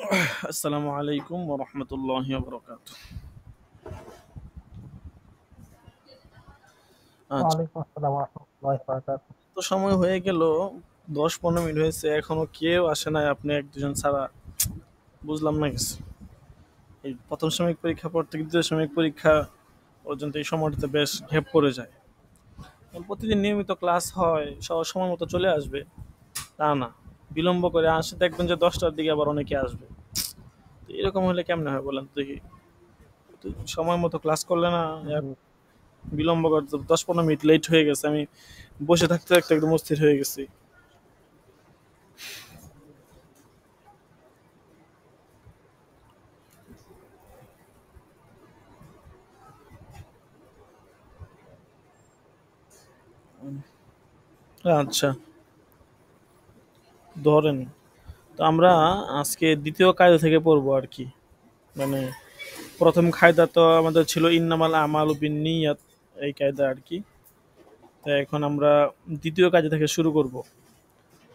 আসসালামু আলাইকুম ওয়া রাহমাতুল্লাহি ওয়া বারাকাতুহু। আচ্ছা, ওয়ালাইকুম আসসালাম ওয়া রাহমাতুল্লাহি ওয়া বারাকাতুহু। তো সময় হয়ে গেল, ১০-১৫ মিনিট হয়েছে, এখনো কেউ আসে নাই, আপনি এক দুজন ছাড়া। বুঝলাম না কিছু। এই প্রথম সাময়িক পরীক্ষা পর থেকে দ্বিতীয় সাময়িক পরীক্ষা পর্যন্ত এই সময়টাতে বেশ গ্যাপ পড়ে যায়। প্রতিদিন নিয়মিত ক্লাস হয়, সবার সময় মতো চলে আসবে তা না, বিলম্ব করে আসে, দেখবেন যে ১০টার দিকে আবার অনেকে আসবে। তো এরকম হলে কেমনে হয় বলেন তো দেখি। তো সময় মতো ক্লাস করলে না, জি, বিলম্ব করতে ১০-১৫ মিনিট লেট হয়ে গেছে, আমি বসে থাকতে থাকতে একদম অস্থির হয়ে গেছি। আচ্ছা, ধরেন, তো আমরা আজকে দ্বিতীয় কায়দা থেকে পড়বো আর কি। মানে প্রথম কায়দা তো আমাদের ছিল ইন্নামাল আমালু বিন্নিয়াত, এই কায়দা আর কি। তো এখন আমরা দ্বিতীয় কায়দা থেকে শুরু করব।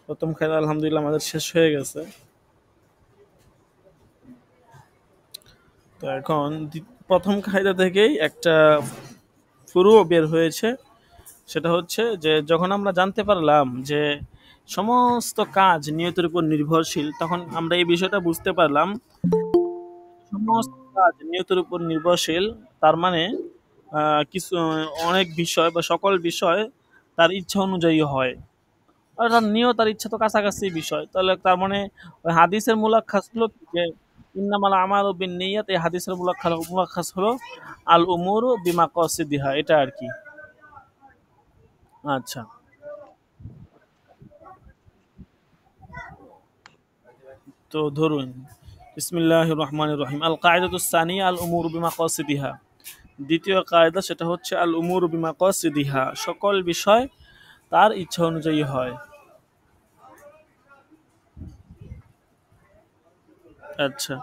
প্রথম কায়দা আলহামদুলিল্লাহ আমাদের শেষ হয়ে গেছে। তো এখন প্রথম কায়দা থেকেই একটা ফুরু বের হয়েছে। সেটা হচ্ছে যে যখন আমরা জানতে পারলাম যে সমস্ত কাজ নিয়তের উপর নির্ভরশীল, তখন আমরা এই বিষয়টা বুঝতে পারলাম, সমস্ত কাজ নিয়তের উপর নির্ভরশীল। তার মানে কিছু অনেক বিষয় বা সকল বিষয় তার ইচ্ছা অনুযায়ী হয়। অর্থাৎ নিয়ত আর ইচ্ছা তো কাছাকাছি বিষয়, তাহলে তার মানে ওই হাদিসের মূলাক্ষাস হলো কি যে ইন্নামাল আমালু বিন্নিয়াত, এই হাদিসের মূলাক্ষাস হলো আল উমুরু বিমাকাসিদিহা, এটা আর কি। আচ্ছা, তো ধরুন, বিসমিল্লাহির রহমানির রহিম, আল কায়দাতুস সানিয়া আল উমুরু বিমাকাসিদিহা। দ্বিতীয় কায়দা সেটা হচ্ছে আল উমুরু বিমাকাসিদিহা, সকল বিষয় তার ইচ্ছা অনুযায়ী হয়। আচ্ছা,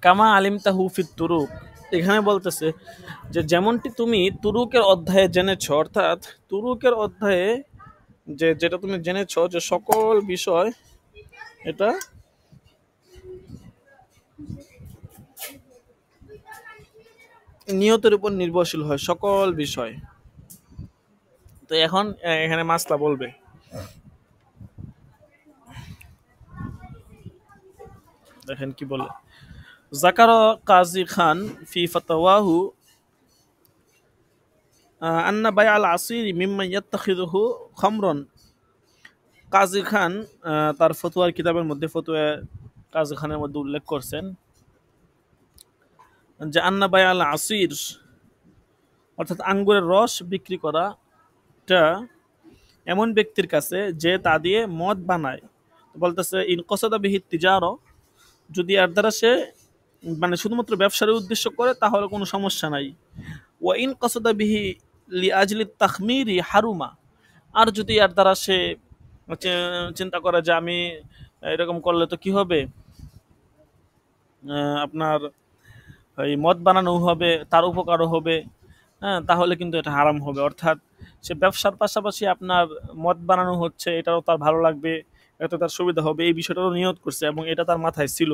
কামা আলিম তাহু ফিত তুরুক, এখানে বলতেছে যে যেমনটি তুমি তুরুকের অধ্যায়ে জেনেছ, অর্থাৎ তুরুকের অধ্যায়ে যেটা তুমি জেনেছ যে সকল বিষয় এটা নিয়তের উপর নির্ভরশীল হয়, সকল বিষয়। তো এখন এখানে মাসলা বলবে, দেখেন কি বলে। জাকার কাজী খান ফি ফাতাওয়াহু আন্না বাই আল আসির মিম্মা ইয়াত্তাখিযুহু খামরন। কাজী খান তার ফতোয়ার কিতাবের মধ্যে, ফতোয়া কাজী খানের মধ্যে উল্লেখ করছেন যে আন্না বাই আল আসির, অর্থাৎ আঙ্গুরের রস বিক্রি করাটা এমন ব্যক্তির কাছে যে তা দিয়ে মদ বানায়। বলতেছে ইন কসদা বিহি তিজারো, যদি এর দ্বারা সে মানে শুধুমাত্র ব্যবসার উদ্দেশ্য করে তাহলে কোনো সমস্যা নাই। ওয়া ইন কসদা বিহি লি আজলি তাখমিরি হারুমা, আর যদি এর দ্বারা সে চিন্তা করে যে আমি এরকম করলে তো কি হবে, আপনার এই মদ বানানো হবে, তার উপকারও হবে, হ্যাঁ, তাহলে কিন্তু এটা হারাম হবে। অর্থাৎ সে ব্যবসার পাশাপাশি আপনার মদ বানানো হচ্ছে, এটাও তার ভালো লাগবে, এতে তার সুবিধা হবে, এই বিষয়টারও নিয়ত করছে এবং এটা তার মাথায় ছিল।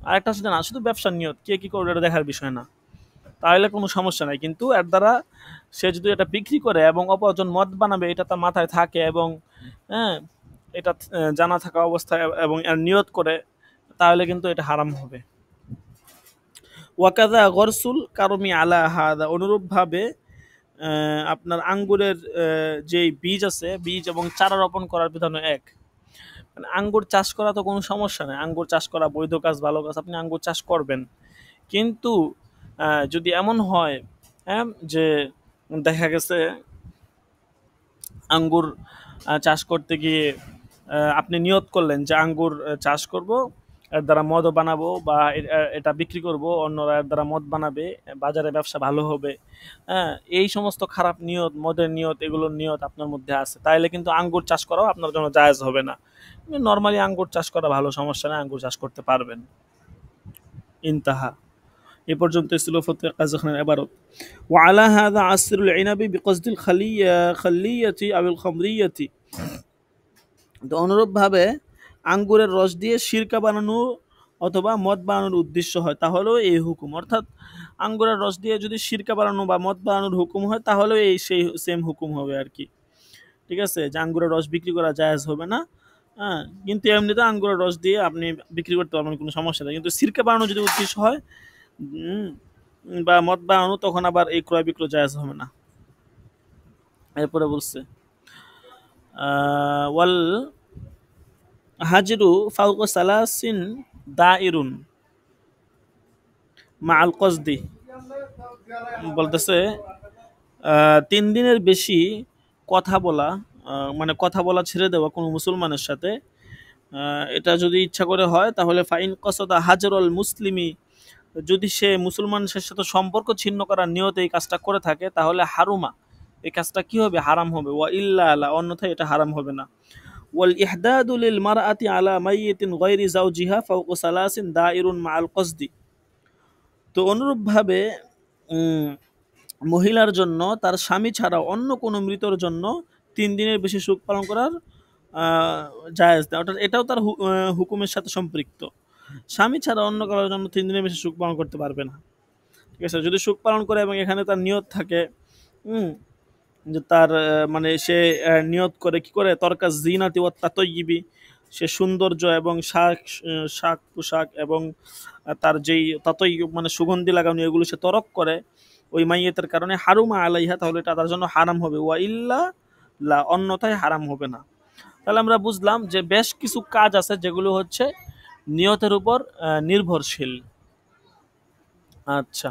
আরেকটা হচ্ছে না, শুধু ব্যবসার নিয়ত, কে কি করবে এটা দেখার বিষয় না, তাহলে কোনো সমস্যা নাই। কিন্তু এর দ্বারা সে যদি এটা বিক্রি করে এবং অপরজন মদ বানাবে এটা তার মাথায় থাকে এবং হ্যাঁ, এটা জানা থাকা অবস্থায় এবং এর নিয়ত করে, তাহলে কিন্তু এটা হারাম হবে। ওয়াকাদা গরসুল কারমি আলা হাদা, অনুরূপভাবে আপনার আঙ্গুরের যে বীজ আছে, বীজ এবং চারা রোপণ করার বিধান এক। মানে আঙ্গুর চাষ করা তো কোনো সমস্যা নেই, আঙ্গুর চাষ করা বৈধ কাজ, ভালো কাজ, আপনি আঙ্গুর চাষ করবেন। কিন্তু যদি এমন হয়, হ্যাঁ, যে দেখা গেছে আঙ্গুর চাষ করতে গিয়ে আপনি নিয়ত করলেন যে আঙ্গুর চাষ করব, এর দ্বারা মদও বানাবো বা এটা বিক্রি করব, অন্যরা এর দ্বারা মদ বানাবে, বাজারে ব্যবসা ভালো হবে, হ্যাঁ, এই সমস্ত খারাপ নিয়ত, মদের নিয়ত, এগুলোর নিয়ত আপনার মধ্যে আছে, তাইলে কিন্তু আঙ্গুর চাষ করাও আপনার জন্য জায়েজ হবে না। নর্মালি আঙ্গুর চাষ করা ভালো, সমস্যা নেই, আঙ্গুর চাষ করতে পারবেন। ইনতাহা, এ পর্যন্ত ছিল ফতোয়া কাজী খানের ইবারত। ওয়ালা হাযা আসরুল ইনাবি বিকসদিল খালিয়াতি আবিল খামরিয়াতি, তো অনুরূপভাবে আঙ্গুরের রস দিয়ে সিরকা বানানো অথবা মদ বানানোর উদ্দেশ্য হয় তাহলেও এই হুকুম, অর্থাৎ আঙ্গুরের রস দিয়ে যদি সিরকা বানানো বা মদ বানানোর হুকুম হয় তাহলেও এই সেই সেম হুকুম হবে আর কি। ঠিক আছে, যে আঙ্গুরের রস বিক্রি করা জায়েজ হবে না। হ্যাঁ, কিন্তু এমনিতে আঙ্গুরের রস দিয়ে আপনি বিক্রি করতে পারবেন, কোনো সমস্যা নেই। কিন্তু সিরকা বানানো যদি উদ্দেশ্য হয় উম, বা মদ বানানো, তখন আবার এই ক্রয় বিক্রয় জায়েজ হবে না। এরপরে বলছে ওয়াল হাজরু ফাউকা সালাসিন দাইরুন মা আল কসদি, বলতেছে 3 দিনের বেশি কথা বলা, মানে কথা বলা ছেড়ে দেওয়া কোনো মুসলমানের সাথে, এটা যদি ইচ্ছা করে হয় তাহলে ফাইন কসদা হাজরুল মুসলিমি, যদি সে মুসলমানের সাথে সম্পর্ক ছিন্ন করার নিয়তে এই কাজটা করে থাকে তাহলে হারুমা, এই কাজটা কি হবে, হারাম হবে। ওয়া ইল্লা আলা, অন্যথায় এটা হারাম হবে না। ওয়াল ইহদাদু লিল মারআতি আলা মাইয়িতিন গায়রি যাওজিহা ফাওকা সালাসিন দাইরুন মাআল কসদি, তো অনুরূপভাবে উম, মহিলার জন্য তার স্বামী ছাড়া অন্য কোনো মৃতর জন্য 3 দিনের বেশি শোক পালন করার জায়েজ নেই, অর্থাৎ এটাও তার হুকুমের সাথে সম্পৃক্ত। স্বামী ছাড়া অন্য কারোর জন্য 3 দিনের বেশি শোক পালন করতে পারবে না। ঠিক আছে, যদি শোক পালন করে এবং এখানে তার নিয়ত থাকে, হুম, যে তার মানে সে নিয়ত করে কি করে, তরকা জিনাতি ওয়াত তাতয়্যিবি, সে সৌন্দর্য এবং শাক শাক পোশাক এবং তার যেই তাতয়্যিব মানে সুগন্ধি লাগানো, এগুলো সে তরক করে ওই মাইয়াতের কারণে, হারুমা আলাইহা, তাহলে এটা তার জন্য হারাম হবে। ওয়া ইল্লা লা, অন্যথায় হারাম হবে না। তাহলে আমরা বুঝলাম যে বেশ কিছু কাজ আছে যেগুলো হচ্ছে নিয়তের উপর নির্ভরশীল। আচ্ছা,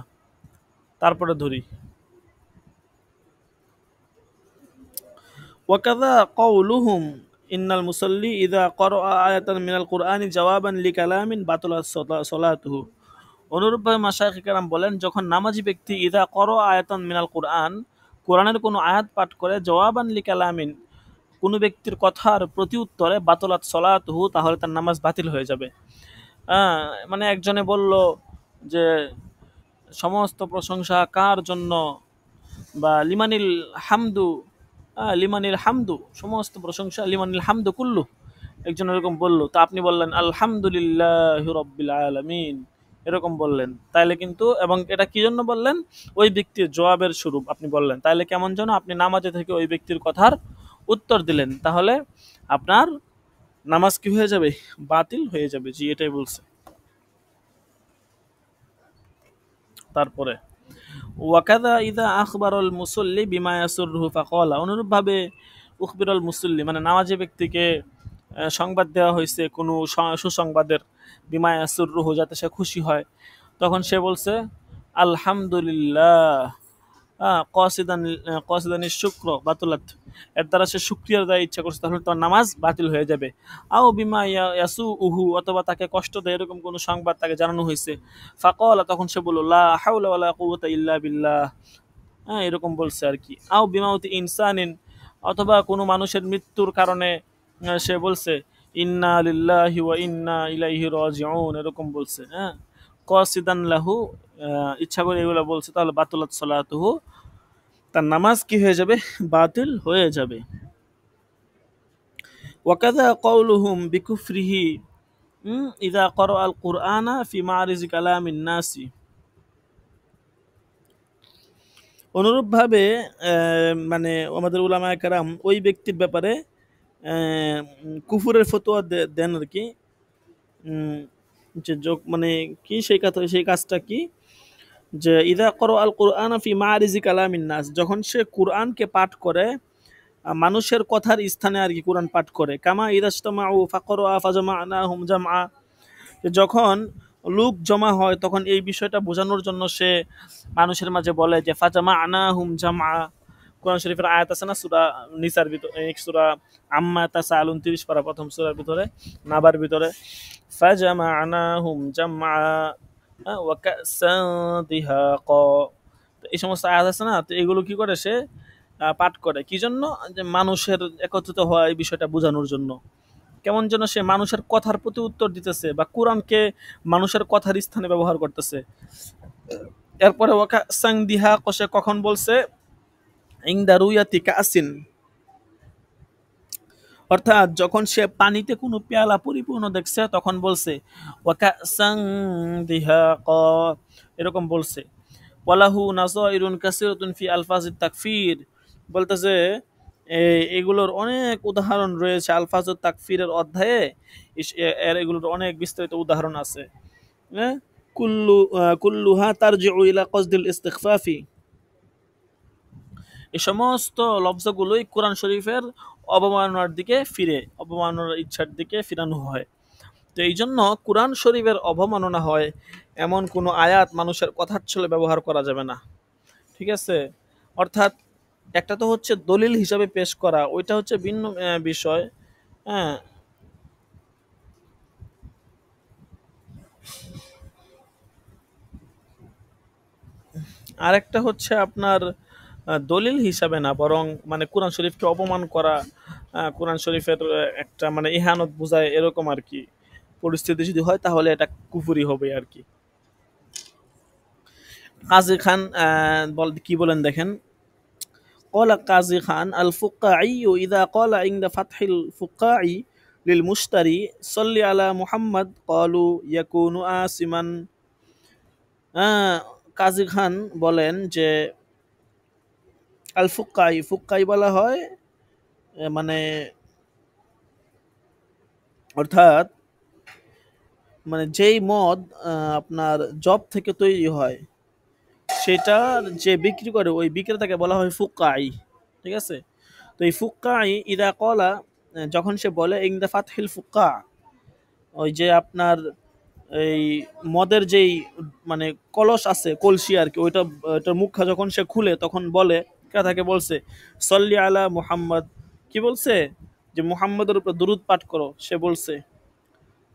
তারপরে ধরি ওয়াকাযা কওলুহুম ইন্নাল মুসাল্লি ইযা ক্বারাআ আয়াতান মিনাল কুরআনি জাওয়াবান লিকালামিন বাতালাত সালাতুহু, অনুরূপভাবে মাশায়েখ কেরাম বলেন, যখন নামাজি ব্যক্তি ইযা ক্বারাআ আয়াতান মিনাল কুরআন, কোরআনের কোনো আয়াত পাঠ করে, জওয়াবান লিকালামিন, কোনো ব্যক্তির কথার প্রতি উত্তরে, বাতালাত সালাতুহু, তাহলে তার নামাজ বাতিল হয়ে যাবে। হ্যাঁ, মানে একজনে বলল যে সমস্ত প্রশংসা কার জন্য, বা লিমানিল হামদু, লিমানিল হামদু, সমস্ত প্রশংসা, লিমানিল হামদু কুল্লু, একজন এরকম বললো, তো আপনি বললেন আলহামদুলিল্লাহি রাব্বিল আলামিন, এরকম বললেন, তাইলে কিন্তু, এবং এটা কি জন্য বললেন, ওই ব্যক্তির জবাবের স্বরূপ আপনি বললেন, তাইলে কেমন যেন আপনি নামাজে থেকে ওই ব্যক্তির কথার উত্তর দিলেন, তাহলে আপনার নামাজ কি হয়ে যাবে, বাতিল হয়ে যাবে। জি, এটাই বলছে। তারপরে ওয়াকাদা ইদা আখবারুল মুসল্লি বিমা ইয়াসুররুহু ফাকালা, অনুরূপভাবে উখবিরুল মুসল্লি মানে নামাজি ব্যক্তিকে সংবাদ দেওয়া হয়েছে কোনো সুসংবাদের, বিমা ইয়াসুররুহু, যাতে সে খুশি হয়, তখন সে বলছে আলহামদুলিল্লাহ, কসিদান কসিদানি শুক্র বাতুলাত, এর দ্বারা সে শুকরিয়া দেওয়ার ইচ্ছা করছে, তাহলে তার নামাজ বাতিল হয়ে যাবে। আও বিমা ইয়াসু উহু, অথবা তাকে কষ্ট দেয় এরকম কোনো সংবাদ তাকে জানানো হয়েছে, ফাকালা, তখন সে বলল লা হাওলা ওয়ালা কুওয়াতা ইল্লা বিল্লাহ, হ্যাঁ, এরকম বলছে আর কি। আও বিমাউতি ইনসানিন, অথবা কোনো মানুষের মৃত্যুর কারণে সে বলছে ইন্না লিল্লাহি ওয়া ইন্না ইলাইহি রাজিউন, এরকম বলছে। হ্যাঁ, কসিদান লাহু, ইচ্ছা করে এগুলো বলছে, তাহলে বাতুলাত সালাতুহু, তার নামাজ কি হয়ে যাবে, বাতিল হয়ে যাবে। ওয়াকাযা কওলুহুম বিকুফরিহি ইযা ক্বারা আল কুরআনা ফি মারিজি কালামিন নাসি, অনুরূপভাবে মানে আমাদের উলামায়ে কেরাম ওই ব্যক্তির ব্যাপারে কুফুরের ফতোয়া দেন আর কি। উম, যে মানে কি সেই কাজটা কি, যে ইদা ক্বারা আল কুরআনা ফি মারিজি কালামিন নাস, যখন সে কুরআনকে পাঠ করে মানুষের কথার স্থানে আর কি কোরআন পাঠ করে, কামা ইদাজতামাউ ফাকরা ফাজামানাহুম জামআ, যখন লোক জমা হয় তখন এই বিষয়টা বোঝানোর জন্য সে মানুষের মাঝে বলে যে ফাজামানাহুম জামআ। কোরআন শরীফের আয়াত আছে না সূরা নিসার ভিতরে, সূরা আম্মা তাসালুন 30 পারা প্রথম সূরার ভিতরে, নাবার ভিতরে, ফাজামানাহুম জামআ ওয়া কাসান দিহাকা, এই সমস্ত আয়াত আছে না, তো এগুলো কি করে সে পাঠ করে, কি জন্য, যে মানুষের একত্রিত হওয়া এই বিষয়টা বোঝানোর জন্য। কেমন যেন সে মানুষের কথার প্রতি উত্তর দিতেছে বা কোরআনকে মানুষের কথার স্থানে ব্যবহার করতেছে। এরপরে ওয়াকা সাং দিহা কষে কখন বলছে, ইংদা রুয়াতি কাসিন, অর্থাৎ যখন সে পানিতে কোনো পেয়ালা পরিপূর্ণ দেখছে তখন বলছে ওয়াকাসাং দিহাকা, এরকম বলছে। ওয়ালাহু নাযাইরুন কাসীরাতুন ফি আলফাজিত তাকফীর, বলতেছে এগুলোর অনেক উদাহরণ রয়েছে আলফাজুত তাকফীরের অধ্যায়ে। এর এগুলোর অনেক বিস্তারিত উদাহরণ আছে। হ্যাঁ, কুল্লুহা তারজিউ ইলা কসদিল ইস্তিগফাফি, এই সমস্ত লফজগুলোই কোরআন শরীফের অবমাননার দিকে ফিরে, অবমাননার ইচ্ছার দিকে ফিরানো হয়। তো এই জন্য কোরআন শরীফের অবমাননা হয় এমন কোনো আয়াত মানুষের কথার ছলে ব্যবহার করা যাবে না। ঠিক আছে, অর্থাৎ একটা তো হচ্ছে দলিল হিসাবে পেশ করা, ওইটা হচ্ছে ভিন্ন বিষয়। হ্যাঁ, আরেকটা হচ্ছে আপনার দলিল হিসাবে না, বরং মানে কোরআন শরীফকে অপমান করা, কোরআন শরীফের একটা মানে ইহানত বোঝায় এরকম আর কি পরিস্থিতি যদি হয় তাহলে এটা কুফরি হবে আর কি। কাজী খান কি বলেন দেখেন, قال قاضي خان الفقاعي إذا قال عند فتح الفقاعي للمشتري صلي على محمد قالوا يكون آسما। কাজী খান বলেন যে আল ফুক্কাই, ফুক্কাই বলা হয় মানে অর্থাৎ মানে যেই মদ আপনার জব থেকে তৈরি হয় সেটার যে বিক্রি করে ওই বিক্রেতাকে বলা হয় ফুক্কাই। ঠিক আছে, তো এই ফুক্কাই ইদা কলা, যখন সে বলে ইংদা ফাতহিল ফুক্কা, ওই যে আপনার এই মদের যেই মানে কলস আছে কলসি আর কি, ওইটার মুখা যখন সে খুলে তখন বলে তাকে বলছে সল্লি আলা মুহাম্মদ, কি বলছে যে মুহাম্মদের উপর দুরূদ পাঠ করো, সে বলছে।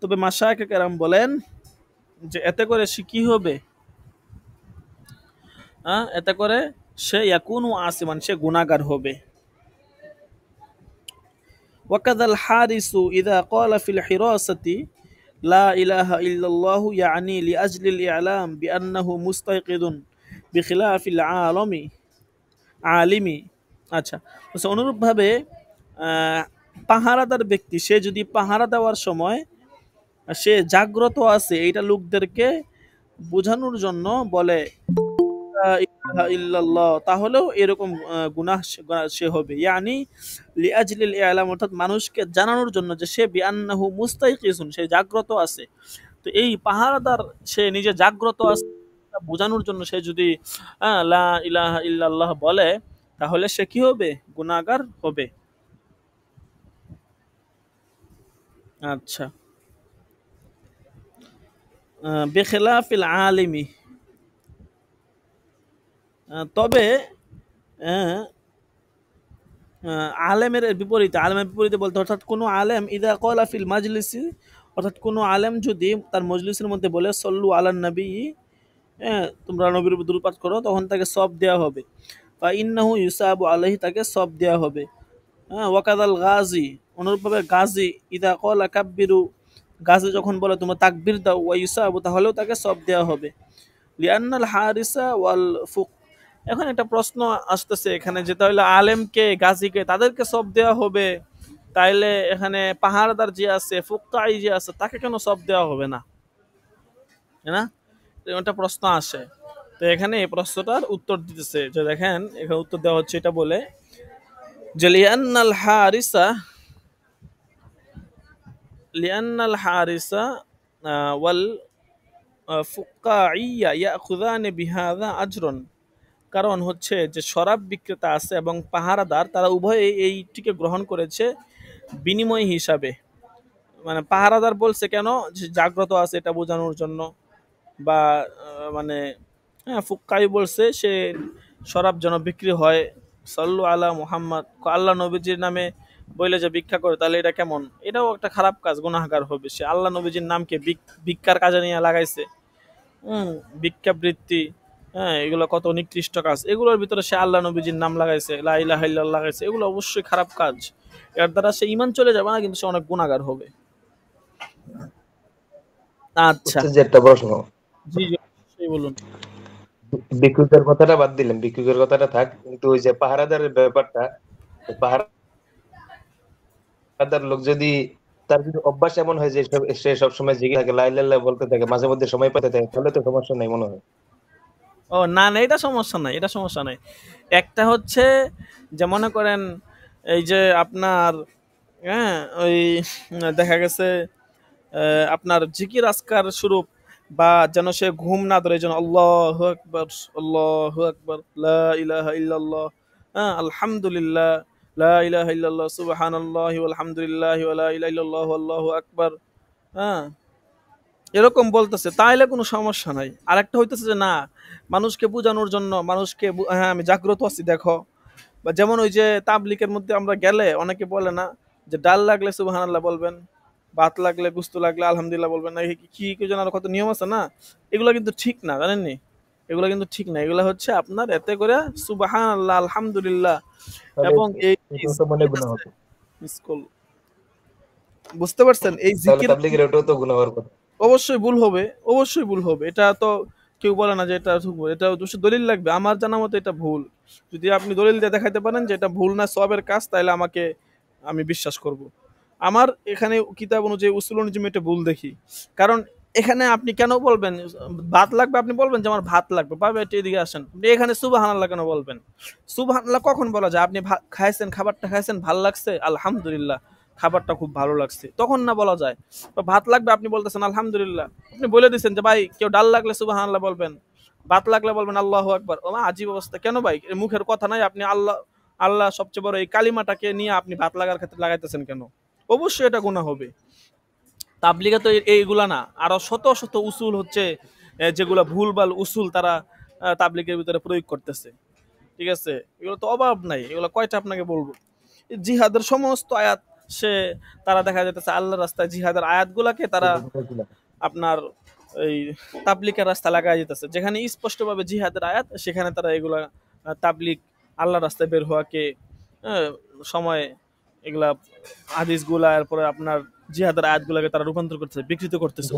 তবে মাশায়েখ কেরাম বলেন যে এতে করে সে কি হবে, এতে করে সে ইয়াকুনু আসিমান, সে গুনাহগার হবে। ওয়াকাদাল হারিসু ইদা ক্বালা ফিল হিরাসাতি লা ইলাহা ইল্লাল্লাহু ইয়ানি লিআজলিল ইআলাম বিআন্নাহু মুস্তাইকিদুন বিখিলাফিল আলিমি। আচ্ছা, অনুরূপভাবে পাহারাদার ব্যক্তি সে যদি পাহারা দেওয়ার সময় সে জাগ্রত আছে এইটা লোকদেরকে বোঝানোর জন্য বলে লা ইলাহা ইল্লাল্লাহ, তাহলেও এরকম গুনাহ সে হবে। ইয়ানি লিআজলিল ইআলাম, অর্থাৎ মানুষকে জানানোর জন্য যে সে বিআন্নাহু মুস্তাইকিজুন, সে জাগ্রত আছে। তো এই পাহারাদার সে নিজে জাগ্রত আছে বোঝানোর জন্য সে যদি লা ইলাহা ইল্লাল্লাহ বলে তাহলে সে কি হবে, গুনাহগার হবে। আচ্ছা, বেখিলাফিল আলিমি, তবে আলেমের বিপরীতে, আলেমের বিপরীতে বলতে অর্থাৎ কোনো আলেম ইদা ক্বালা ফিল মাজলিসি, অর্থাৎ কোনো আলেম যদি তার মজলিসের মধ্যে বলে সল্লু আলান নবী, তোমরা নবীর উপর দুরূদ পাঠ করো, তখন তাকে সওয়াব দেওয়া হবে। ফা ইন্নাহু ইউসাবু আলাইহি, তাকে সওয়াব দেওয়া হবে। ওয়াকাদাল গাজী, অনুরূপভাবে গাজী ইদা ক্বালা কাব্বিরু, গাজী যখন বলে তোমরা তাকবীর দাও, ওয়া ইউসাবু, তাহলেও তাকে সওয়াব দেওয়া হবে। লিআন্নাল হারিসা ওয়াল ফুক, এখন একটা প্রশ্ন আসতেছে এখানে যে তাহলে আলেমকে গাজীকে তাদেরকে সব দেওয়া হবে, তাইলে এখানে পাহারাদার যে আছে ফুক্কাই যে আছে তাকে কেন সব দেওয়া হবে না, তাই না? একটা প্রশ্ন আসে। তো এখানে এই প্রশ্নটার উত্তর দিতেছে যে দেখেন এখানে উত্তর দেওয়া হচ্ছে এটা বলে যে লিআন্নাল হারিসা ওয়াল ফুক্কাইয়া ইয়াখুযানি বিহাযা আজরন, কারণ হচ্ছে যে শরাব বিক্রেতা আছে এবং পাহারাদার তারা উভয়ে এইটিকে গ্রহণ করেছে বিনিময় হিসাবে। মানে পাহারাদার বলছে কেন, যে জাগ্রত আছে এটা বোঝানোর জন্য, বা মানে হ্যাঁ ফুক্কাই বলছে সে শরাব যেন বিক্রি হয়। সল্লু আলা মুহাম্মদ, আল্লাহ নবীজির নামে বইলে যে ভিক্ষা করে তাহলে এটা কেমন, এটাও একটা খারাপ কাজ, গুনাহগার হবে সে। আল্লাহ নবীজির নামকে ভিক্ষার কাজে নিয়ে লাগাইছে, ভিক্ষাবৃত্তি, হ্যাঁ এগুলো কত নিকৃষ্ট কাজ, এগুলোর ভিতরে সে আল্লাহ নবীজির নাম লাগাইছে, লা ইলাহা ইল্লাল্লাহ লাগাইছে, এগুলো অবশ্যই খারাপ কাজ। এর দ্বারা সে ঈমান চলে যাবে না, কিন্তু সে অনেক গুনাহগার হবে। আচ্ছা, উস্তাদ, যে একটা প্রশ্ন, জি জি অবশ্যই বলুন। ভিক্ষুকের কথাটা বাদ দিলাম, ভিক্ষুকের কথাটা থাক, কিন্তু ওই যে পাহারাদারের ব্যাপারটা, পাহারা তার লোক যদি, তার যদি অভ্যাস এমন হয় যে সে সবসময় জেগে থাকে, লা ইলাহা ইল্লাল্লাহ বলতে থাকে, মাঝে মধ্যে সময় পেতে থাকে, তাহলে তো সমস্যা নাই মনে হয়। ও না না, এটা সমস্যা নাই, এটা সমস্যা নাই। একটা হচ্ছে যে মনে করেন এই যে আপনার, হ্যাঁ, ওই দেখা গেছে আপনার জিকির আজকার স্বরূপ, বা যেন সে ঘুম না ধরে, যেন আল্লাহু আকবার, আল্লাহু আকবার, লা ইলাহা ইল্লাল্লাহ, হ্যাঁ, আলহামদুলিল্লাহ, লা ইলাহা ইল্লাল্লাহ, সুবহানাল্লাহি ওয়াল হামদুলিল্লাহি ওয়া লা ইলাহা ইল্লাল্লাহ আল্লাহু আকবার, হ্যাঁ, এরকম বলতেছে, তাইলে কোনো সমস্যা নাই। আরেকটা হইতেছে যে না, মানুষকে বোঝানোর জন্য, মানুষকে হ্যাঁ আমি জাগ্রত আছি দেখো, বা যেমন ওই যে তাবলিকের মধ্যে আমরা গেলে অনেকে বলে না যে ডাল লাগলে সুবহানাল্লাহ বলবেন, ভাত লাগলে, গুস্ত লাগলে আলহামদুলিল্লাহ বলবেন না, কি কি যেন আরো কত নিয়ম আছে না, এগুলো কিন্তু ঠিক না, জানেননি? এগুলো কিন্তু ঠিক না, এগুলো হচ্ছে আপনার এতে করে সুবহানাল্লাহ, আলহামদুলিল্লাহ, তাহলে এবং এই এটাও তো মনে জিকির গুনাহ আছে, হবে। মিসকল, বুঝতে পারছেন? এই তাহলে জিকির তাবলীগের ওটাও তো গুনাহ হওয়ার কথা। অবশ্যই ভুল হবে, অবশ্যই ভুল হবে, এটা তো কেউ বলে না যে এটা ঠিক ভুল, এটা অবশ্যই দলিল লাগবে, আমার জানা মতো এটা ভুল। যদি আপনি দলিল দিয়ে দেখাইতে পারেন যে এটা ভুল না সওয়াবের কাজ, তাহলে আমাকে, আমি বিশ্বাস করব। আমার এখানে কিতাব অনুযায়ী, উসুল অনুযায়ী এটা ভুল দেখি। কারণ এখানে আপনি কেন বলবেন ভাত লাগবে, আপনি বলবেন যে আমার ভাত লাগবে, পাবে এটা, এদিকে আসেন, আপনি এখানে সুবহানাল্লাহ কেন বলবেন? সুবহানাল্লাহ কখন বলা যায়? আপনি খাইছেন, খাবারটা খাইছেন, ভাল লাগছে, আলহামদুলিল্লাহ, খাবারটা খুব ভালো লাগছে, তখন না বলা যায়? বা ভাত লাগবে, আপনি বলতেছেন আলহামদুলিল্লাহ, আপনি বলে দিচ্ছেন যে ভাই কেউ ডাল লাগলে সুবহানাল্লাহ বলবেন, ভাত লাগলে বলবেন আল্লাহু আকবার। ও মা, আজীব অবস্থা, কেন ভাই? এর মুখের কথা নাই, আপনি আল্লাহ, আল্লাহ সবচেয়ে বড় এই কালিমাটাকে নিয়ে আপনি ভাত লাগার ক্ষেত্রে লাগাইতেছেন কেন? অবশ্যই এটা গুনাহ হবে। তাবলিগে তো এইগুলা না, আরো শত শত উসুল হচ্ছে, যেগুলা ভুলভাল উসুল তারা তাবলিগের ভিতরে প্রয়োগ করতেছে। ঠিক আছে, এগুলো তো অভাব নাই, এগুলো কয়টা আপনাকে বলবো? এই জিহাদের সমস্ত আয়াত, সে তারা দেখা যাইতেছে আল্লাহর রাস্তায় জিহাদের আয়াতগুলাকে তারা আপনার এই তাবলিকের রাস্তা লাগাই যেতেছে, যেখানে স্পষ্টভাবে জিহাদের আয়াত, সেখানে তারা এগুলা তাবলিক, আল্লাহর রাস্তায় বের হওয়াকে আহ, সময়, এগুলা হাদিসগুলা, এরপরে আপনার জিহাদের আয়াতগুলাকে তারা রূপান্তর করতেছে, বিকৃত করতেছে,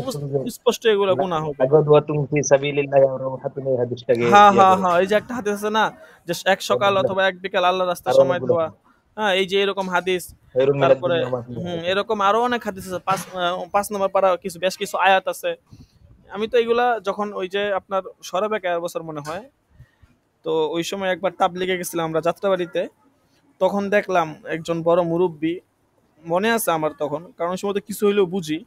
স্পষ্ট এগুলা গুনাহ হবে। গাদওয়াতুন ফি সাবিলিল্লাহি ওয়া রাওহাতুন, এই হাদিসটাকে হ্যাঁ ইয়া হ্যাঁ করে। হ্যাঁ, এই যে একটা হাদিস আছে না, যে এক সকাল অনেকগুলো, অথবা এক বিকাল আল্লাহর রাস্তায় আরো সময় অনেকগুলো দেওয়া, হ্যাঁ, এই যে এরকম হাদিস। খায়রুম মিনাদ তারপরে দুনিয়া ওয়া মা ফিহা। এরকম আরো অনেক হাদিস আছে, পাঁচ নম্বর পারা কিছু, বেশ কিছু আয়াত আছে। আমি তো এগুলা যখন ওই যে আপনার সরাবেক এক বছর মনে হয়, তো ওই সময় একবার তাবলিগে গেছিলাম আমরা যাত্রাবাড়িতে, তখন দেখলাম একজন বড় মুরব্বী, মনে আছে আমার তখন, কারণ ওই সময় তো কিছু হইলেও বুঝি,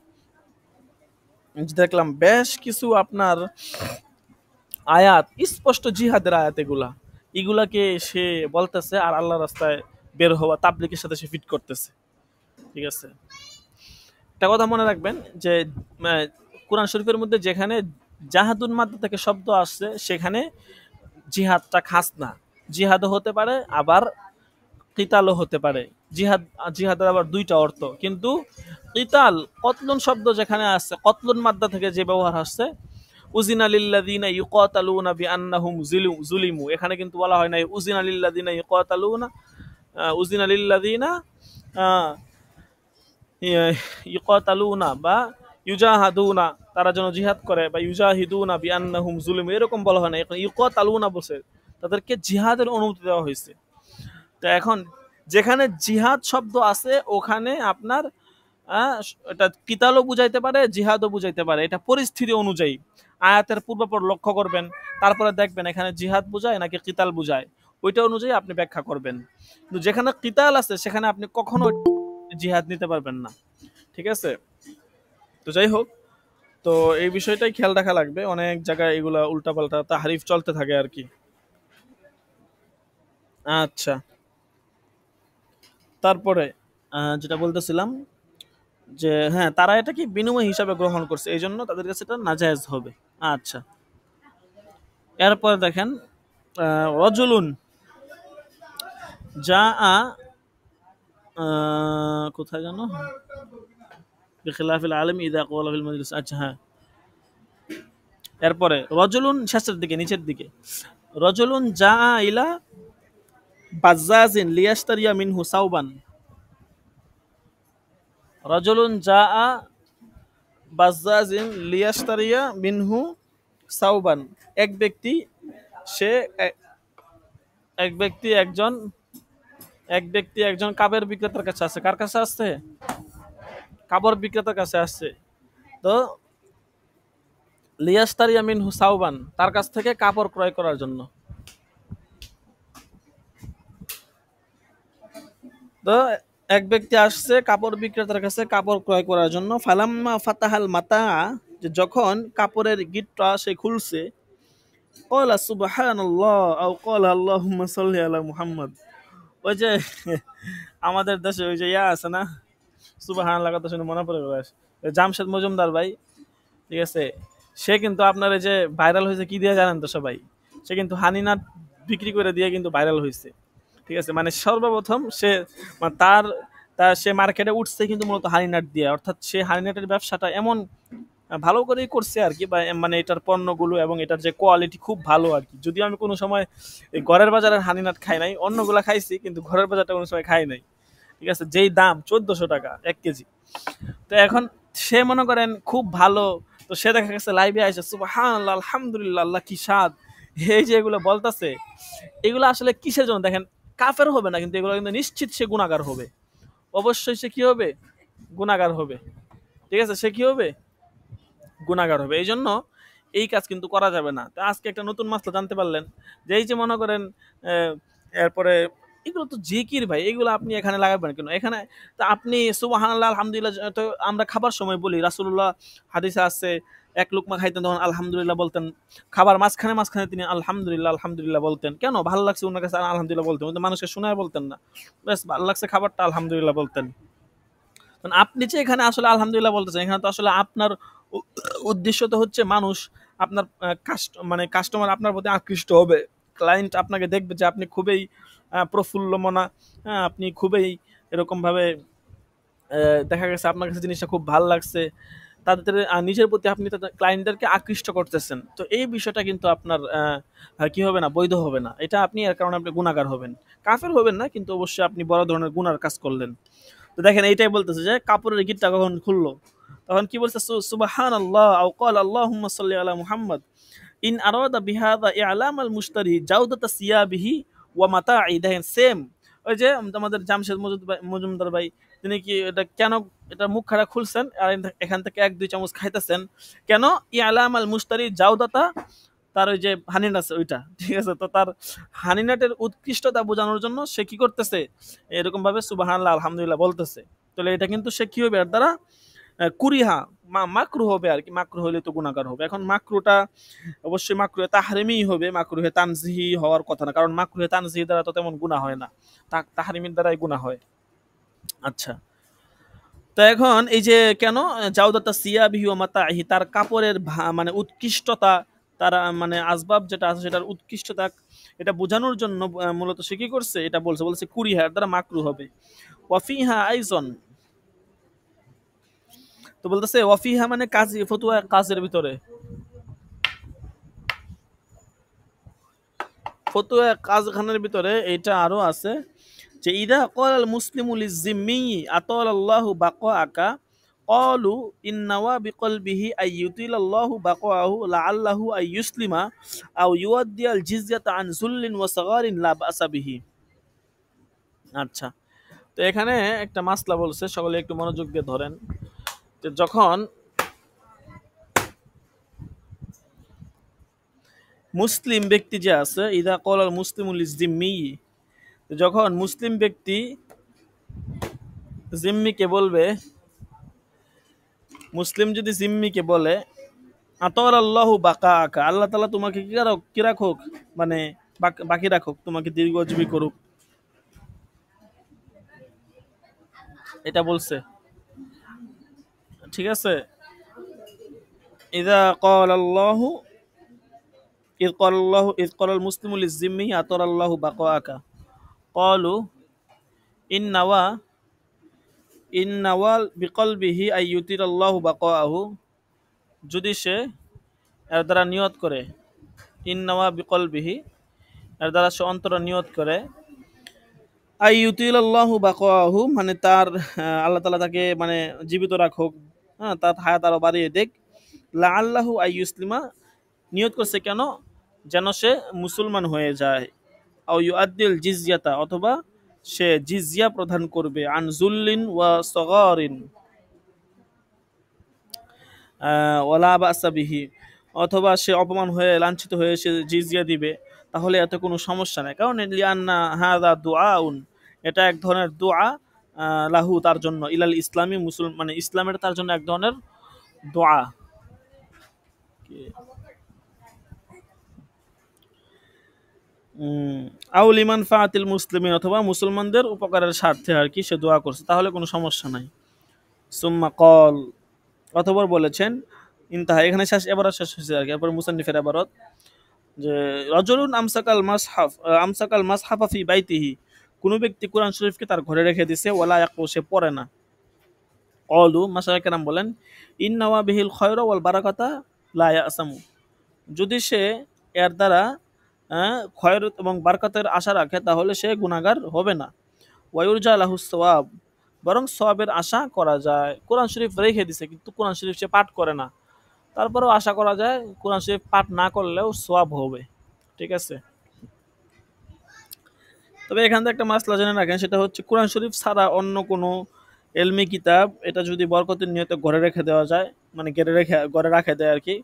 দেখলাম বেশ কিছু আপনার আয়াত, স্পষ্ট জিহাদের আয়াত, এগুলা, এগুলাকে সে বলতেছে, আর আল্লাহ রাস্তায় বের হওয়া তাবলিগের সাথে সে ফিট করতেছে। ঠিক আছে, একটা কথা মনে রাখবেন যে কোরআন শরীফের মধ্যে যেখানে জাহাদুন মাদ্দা থেকে শব্দ আসছে, সেখানে জিহাদটা খাস না। জিহাদও হতে পারে, আবার কিতালও হতে পারে। জিহাদ, জিহাদের আবার দুইটা অর্থ, কিন্তু কিতাল, কতলুন শব্দ যেখানে আসছে, কতলুন মাদ্দা থেকে যে ব্যবহার আসছে, উজিনা লিল্লাযিনা ইউকাতালুনা বিআন্নাহুম যুলিমু, এখানে কিন্তু বলা হয় নাই উজিনা লিল্লাযিনা ইউকাতালুনা, উজিনা লিল্লাযিনা ইউকাতালুনা বা ইউজাহাদুনা, তারা যেন জিহাদ করে, বা ইউজাহিদুনা বিআন্নাহুম যুলিমু, এরকম বলা হয় না, এখন ইউকাতালুনা বসে, তাদেরকে জিহাদের অনুমতি দেওয়া হয়েছে। তো এখন যেখানে জিহাদ শব্দ আছে, ওখানে আপনার এটা কিতালও বুঝাইতে পারে, জিহাদও বুঝাইতে পারে, এটা পরিস্থিতি অনুযায়ী। আয়াতের পূর্বাপর লক্ষ্য করবেন, তারপরে দেখবেন এখানে জিহাদ বুঝায় নাকি কিতাল বুঝায়, ওইটা অনুযায়ী আপনি ব্যাখ্যা করবেন। কিন্তু যেখানে কিতাল আছে, সেখানে আপনি কখনো জিহাদ নিতে পারবেন না। ঠিক আছে, তো যাই হোক, তো এই বিষয়টাই খেয়াল রাখা লাগবে, অনেক জায়গায় এগুলা উল্টাপাল্টা তাহারিফ চলতে থাকে আর কি। আচ্ছা, তারপরে যেটা বলতেছিলাম, যে হ্যাঁ, তারা এটা কি বিনিময় হিসাবে গ্রহণ করছে, এই জন্য তাদের কাছে এটা নাজায়েজ হবে। আচ্ছা, এরপরে দেখেন রজুলুন যা কোথায় জানো, বিখিলাফিল আলিম ইদা ক্বালা ফিল মাজলিস, আচ্ছা হ্যাঁ, এরপরে রজুলুন শেষের দিকে, নিচের দিকে, রজুলুন যা ইলা বাজ্জাজিন লিয়াশতারিয়া মিনহু সাওবান, রজুলুন যা বাজ্জাজিন লিয়াশতারিয়া মিনহু সাওবান, এক ব্যক্তি, সে এক ব্যক্তি একজন এক ব্যক্তি একজন কাপড় বিক্রেতার কাছে আছে। কার কাছে আসছে? কাপড় বিক্রেতার কাছে আসছে। তো লিয়াস্তারিয়া মিনহু সাওবান, তার কাছ থেকে কাপড় ক্রয় করার জন্য। তো এক ব্যক্তি আসছে কাপড় বিক্রেতার কাছে কাপড় ক্রয় করার জন্য। ফালাম্মা ফাতাহাল মাতা, যে যখন কাপড়ের গিটটা সে খুলছে, ক্বালা সুবহানাল্লাহ আও ক্বালা আল্লাহুম্মা সাল্লি আলা মুহাম্মদ। ওই যে আমাদের দেশে ওই যে ইয়া আছে না, সুবহানাল্লাহ কথা শুনে মনে পড়ে গেল, ওই জামশেদ মজুমদার ভাই, ঠিক আছে, সে কিন্তু আপনার এই যে ভাইরাল হয়েছে কি দিয়ে জানেন তো সবাই? সে কিন্তু হানিনাট বিক্রি করে দিয়ে কিন্তু ভাইরাল হয়েছে, ঠিক আছে। মানে সর্বপ্রথম সে মানে তার তার সে মার্কেটে উঠছে কিন্তু মূলত হানিনাট দিয়ে, অর্থাৎ সে হানিনাটের ব্যবসাটা এমন ভালো করেই করছে আর কি, বা মানে এটার পণ্যগুলো এবং এটার যে কোয়ালিটি খুব ভালো আর কি। যদিও আমি কোনো সময় এই ঘরের বাজারের হানিনাট খাই নাই, অন্যগুলা খাইছি কিন্তু ঘরের বাজারটা কোনো সময় খাই নাই, ঠিক আছে। যেই দাম 1400 টাকা 1 কেজি। তো এখন সে মনে করেন খুব ভালো, তো সে দেখা গেছে লাইভে আসে সুবহানাল্লাহ আলহামদুলিল্লাহ আল্লাহ কি স্বাদ, এই যে এগুলো বলতাছে, এগুলো আসলে কিসের জন্য দেখেন? কাফের হবে না, কিন্তু এগুলো কিন্তু নিশ্চিত সে গুনাহগার হবে। অবশ্যই সে কি হবে? গুনাহগার হবে, ঠিক আছে। সে কি হবে? গুনাহগার হবে। এই জন্য এই কাজ কিন্তু করা যাবে না। তো আজকে একটা নতুন মাসলা জানতে পারলেন, যে এই যে মনে করেন এরপরে এগুলো তো জিকির ভাই, এগুলো আপনি এখানে লাগাবেন কেন? এখানে তো আপনি সুবহানাল্লাহ আলহামদুলিল্লাহ, তো আমরা খাবার সময় বলি, রাসূলুল্লাহ হাদিসে আছে এক লুকমা খাইতেন তখন আলহামদুলিল্লাহ বলতেন, খাবার মাঝখানে মাঝখানে তিনি আলহামদুলিল্লাহ আলহামদুলিল্লাহ বলতেন। কেন? ভালো লাগছে ওনার কাছে আলহামদুলিল্লাহ বলতেন, কিন্তু মানুষকে শোনায় বলতেন না, বেশ ভালো লাগছে খাবারটা আলহামদুলিল্লাহ বলতেন। কারণ আপনি যে এখানে আসলে আলহামদুলিল্লাহ বলতেছেন, এখানে তো আসলে আপনার উদ্দেশ্য তো হচ্ছে মানুষ আপনার মানে কাস্টমার আপনার প্রতি আকৃষ্ট হবে, ক্লায়েন্ট আপনাকে দেখবে যে আপনি খুবই প্রফুল্লমনা, হ্যাঁ, আপনি খুবই এরকম ভাবে দেখা গেছে আপনার কাছে জিনিসটা খুব ভালো লাগছে, তাদের নিজের প্রতি আপনি তাদের ক্লায়েন্টদেরকে আকৃষ্ট করতেছেন। তো এই বিষয়টা কিন্তু আপনার কি হবে না, বৈধ হবে না। এটা আপনি এর কারণে আপনি গুনাহগার হবেন, কাফের হবেন না, কিন্তু অবশ্যই আপনি বড় ধরনের গুনার কাজ করলেন। তো দেখেন এইটাই বলতেছে যে কাপড়ের গিটটা কখন খুললো, তখন কি বলছে? সুবহানাল্লাহ আও ক্বালা আল্লাহুম্মা সাল্লি আলা মুহাম্মদ ইন আরাদা বিহাদা ইআলাম আল মুশতারি জাওদাতা সিয়াবিহি ওয়া মাতা'i। দেখেন সেম ওই যে আমাদের জামশেদ মজুমদার ভাই, তিনি কি এটা কেন এটা মুখ খাড়া খুলছেন আর এখান থেকে 1-2 চামচ খাইতেছেন কেন? ইআলাম আল মুশতারি জাওদাতা, তার ওই যে হানিনাট আছে ওইটা, ঠিক আছে। তো তার হানিনাটের উৎকৃষ্টতা বোঝানোর জন্য সে কি করতেছে? এরকম ভাবে সুবহানাল্লাহ আলহামদুলিল্লাহ বলতেছে। তাহলে এটা কিন্তু সে কি হবে এর দ্বারা? কুরিহা, মাকরু হবে আর কি। মাকরু হলে তো গুনাহগার হবে। এখন মাকরুটা অবশ্যই মাকরুহে তাহরিমি হবে, মাকরুহে তানজিহি হওয়ার কথা না, কারণ মাকরুহে তানজিহি দ্বারা তো তেমন গুনাহ হয় না, তাহরিমির দ্বারাই গুনাহ হয়। আচ্ছা, তো এখন এই যে কেন জাউদাতা সিয়াবিহি ওয়া মাতাহি, তার কাপড়ের মানে উৎকৃষ্টতা, তার মানে আসবাব যেটা আছে সেটার উৎকৃষ্টতা, এটা বোঝানোর জন্য মূলত সে কি করছে? এটা বলছে কুরিহার দ্বারা মাকরু হবে। ওয়াফিহা আইজন, তো বলতেছে ওয়াফিহা মানে কাজী, ফতুয়া কাজের ভিতরে, ফতুয়া কাজখানের ভিতরে এটা আরো আছে যে ইদা ক্বালাল মুসলিমু লিয-যিম্মি আতালাল্লাহু বাকাআকা ক্বালু ইন্নাওয়া বিকলবিহি আইয়ুতিলাল্লাহু বাকাআহু লাআল্লাহু আইয়ুসলিমা আও ইউআদ্দিয়াল জিজয়াতা আন যুল্লিন ওয়া সাগারিন লা বাসা বিহি। আচ্ছা, তো এখানে একটা মাসলা বলছে, সকলে একটু মনোযোগ দিয়ে ধরেন। যে যখন মুসলিম ব্যক্তি যে আছে, ইদা ক্বালাল মুসলিমু লিয-যিম্মি, যখন মুসলিম ব্যক্তি জিম্মিকে বলবে, মুসলিম যদি জিম্মিকে বলে আতর আল্লাহ বাকা আকা, আল্লাহ তালা তোমাকে কি রাখুক, মানে বাকি রাখুক, তোমাকে দীর্ঘজীবী করুক, এটা বলছে, ঠিক আছে। ইদা ক্বাল আল্লাহু ইদ ক্বালাল মুসলিমু লিয-যিম্মি আতর আল্লাহু বাকা আকা ক্বালু ইন্নাওয়া ইন্নাওয়াল বিকলবিহি আইয়ুতিরাল্লাহু বাকাআহু, যদি সে এর দ্বারা নিয়ত করে, ইন্নাওয়া বিকলবিহি, এর দ্বারা সে অন্তরে নিয়ত করে, আইয়ুতিলাল্লাহু বাকাআহু মানে তার আল্লাহ তাআলা তাকে মানে জীবিত রাখুক, হ্যাঁ, তার হায়াত আরো বাড়িয়ে দেখ, লাআল্লাহু আইয়ুসলিমা, নিয়ত করছে কেন? যেন সে মুসলমান হয়ে যায়, আও ইউআদ্দিল জিজিয়াতা, অথবা সে জিজিয়া প্রদান করবে আন জুল্লিন ওয়া সগারিন ওয়ালা বাসা বিহি, অথবা সে অপমান হয়ে লাঞ্ছিত হয়ে সে জিজিয়া দিবে, তাহলে এত কোনো সমস্যা নেই। কারণ লিআন্না হাযা দুআউন, এটা এক ধরনের দোয়া, লাহু তার জন্য, ইলাল ইসলামী মুসলমান মানে ইসলামের তার জন্য এক ধরনের দোয়া। আউলিমান ফাতিল মুসলিমিন, অথবা মুসলমানদের উপকারের স্বার্থে আর কি সে দোয়া করছে, তাহলে কোনো সমস্যা নাই। সুম্মা কল, অতঃপর বলেছেন, ইনতাহা, এখানে শেষ, এবারত শেষ হয়েছে আর কি। এরপর মুসান্নিফের এবারত যে রজুলুন আমসাকাল মাসহাফা ফি বাইতিহি, কোন ব্যক্তি কোরআন শরীফকে তার ঘরে রেখে দিছে, ওয়ালা ইয়াকরাউ, সে পড়ে না। ক্বালু, মাশায়েখ কেরাম বলেন, ইন্নাওয়া বিহিল খায়রা ওয়াল বারাকাতা লা ইয়াসামু, যদি সে এর দ্বারা খয়রত এবং বারকাতের আশা রাখে তাহলে সে গুনাহগার হবে না। ওয়ায়ুরজা লাহু সওয়াব, বরং সওয়াবের আশা করা যায়। কোরআন শরীফ রেখে দিছে কিন্তু কোরআন শরীফ সে পাঠ করে না, তারপরেও আশা করা যায় কোরআন শরীফ পাঠ না করলেও সওয়াব হবে। ঠিক আছে, তবে এখান থেকে একটা মাসলা জেনে রাখেন, সেটা হচ্ছে কোরআন শরীফ ছাড়া অন্য কোনো এলমি কিতাব এটা যদি বরকতের নিয়তে ঘরে রেখে দেওয়া যায়, মানে ঘরে রাখে দেয় আর কি,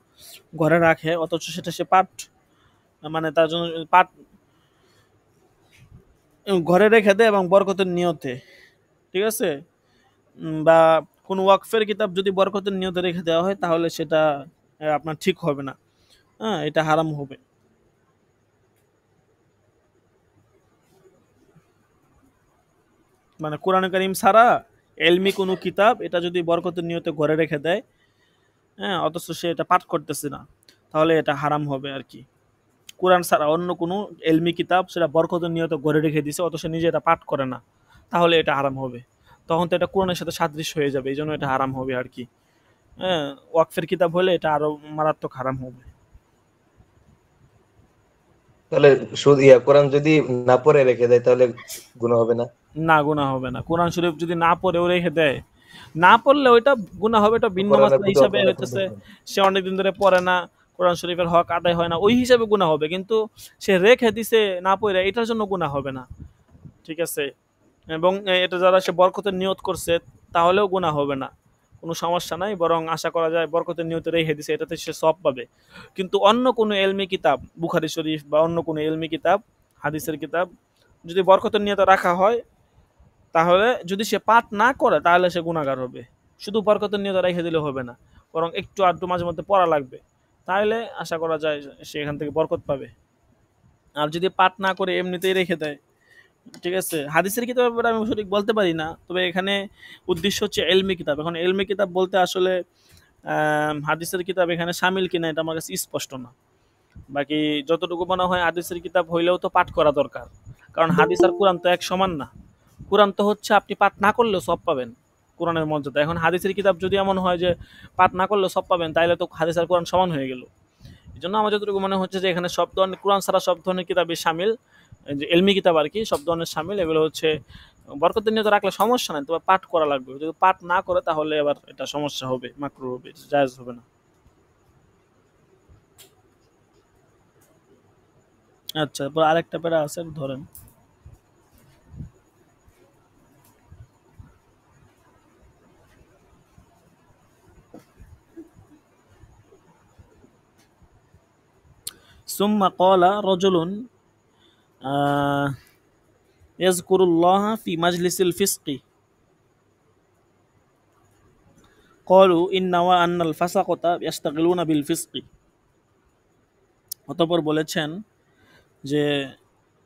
ঘরে রাখে, অথচ সেটা সে পাঠ মানে তার জন্য পাঠ ঘরে রেখে দেয় এবং বরকতের নিয়তে, ঠিক আছে, বা কোন ওয়াকফের কিতাব যদি বরকতের নিয়তে রেখে দেওয়া হয় তাহলে সেটা আপনার ঠিক হবে না, হ্যাঁ, এটা হারাম হবে। মানে কোরআন কারীম ছাড়া এলমি কোনো কিতাব এটা যদি বরকতের নিয়তে ঘরে রেখে দেয়, হ্যাঁ, অথচ সে এটা পাঠ করতেছে না, তাহলে এটা হারাম হবে আর কি। কোরআন ছাড়া অন্য কোনো এলমি কিতাব সেটা বরকতের নিয়তে ঘরে রেখে দিছে, অথচ নিজে এটা পাঠ করে না, তাহলে এটা হারাম হবে। তখন তো এটা কোরআনের সাথে সাদৃশ্য হয়ে যাবে, এই জন্য এটা হারাম হবে আর কি। হ্যাঁ, ওয়াকফের কিতাব হলে এটা আরো মারাত্মক হারাম হবে। তাহলে শুধু কোরআন যদি না পড়ে রেখে দেয় তাহলে গুনাহ হবে না? না, গুনাহ হবে না। কোরআন শরীফ যদি না পড়েও রেখে দেয়, না পড়লে ওইটা গুনাহ হবে, এটা ভিন্ন কোরআনের মাসলা প্রতি হিসাবে অবহেলা হইতেছে, করবে। সে অনেকদিন ধরে পড়ে না, কোরআন শরীফের হক আদায় হয় না, ওই হিসাবে গুনাহ হবে, কিন্তু সে রেখে দিছে না পড়ে, এটার জন্য গুনাহ হবে না। ঠিক আছে, এবং এটা যারা সে বরকতের নিয়ত করছে তাহলেও গুনাহ হবে না, কোনো সমস্যা নাই, বরং আশা করা যায় বরকতের নিয়তে রেখে দিছে এটাতে সে সওয়াব পাবে। কিন্তু অন্য কোনো এলমি কিতাব, বুখারী শরীফ বা অন্য কোনো এলমি কিতাব, হাদিসের কিতাব যদি বরকতের নিয়তে রাখা হয়, তাহলে যদি সে পাঠ না করে তাহলে সে গুনাহগার হবে। শুধু বরকতের নিয়তে রেখে দিলে হবে না, বরং একটু আধটু মাঝে মধ্যে পড়া লাগবে, তাহলে আশা করা যায় সে এখান থেকে বরকত পাবে। আর যদি পাঠ না করে এমনিতেই রেখে দেয়, ঠিক আছে, হাদিসের কিতাবের ব্যাপারে আমি সঠিক বলতে পারি না, তবে এখানে উদ্দেশ্য হচ্ছে এলমি কিতাব। এখন এলমি কিতাব বলতে আসলে হাদিসের কিতাব এখানে শামিল কিনা এটা আমার কাছে স্পষ্ট না। বাকি যতটুকু মনে হয় হাদিসের কিতাব হইলেও তো পাঠ করা দরকার, কারণ হাদিস আর কোরআন তো এক সমান না। কোরআন তো হচ্ছে আপনি পাঠ না করলেও সব পাবেন, কোরআনের মর্যাদা। এখন হাদিসের কিতাব যদি এমন হয় যে পাঠ না করলেও সব পাবেন, তাহলে তো হাদিস আর কোরআন সমান হয়ে গেল। এই জন্য আমার যতটুকু মনে হচ্ছে যে এখানে সব ধরনের, কোরআন ছাড়া সব ধরনের কিতাবই শামিল, যে এলমি কিতাব আর কি, সব ধরনের শামিল। এগুলো হচ্ছে বরকতের নিয়ত রাখলে সমস্যা নাই, তবে পাঠ করা লাগবে। যদি পাঠ না করে তাহলে আবার এটা সমস্যা হবে, মাকরু হবে, জায়েজ হবে না। আচ্ছা, তারপর আরেকটা প্যারা আছে, ধরেন। সুম্মা ক্বালা রাজুলুন ইয়াযকুরুল্লাহ ফি মাজলিসিল ফিসকি ক্বালু ইন্নাওয়া আন্নাল ফাসাকাতা ইয়াশতাগিলুনা বিল ফিসকি। অতঃপর বলেছেন যে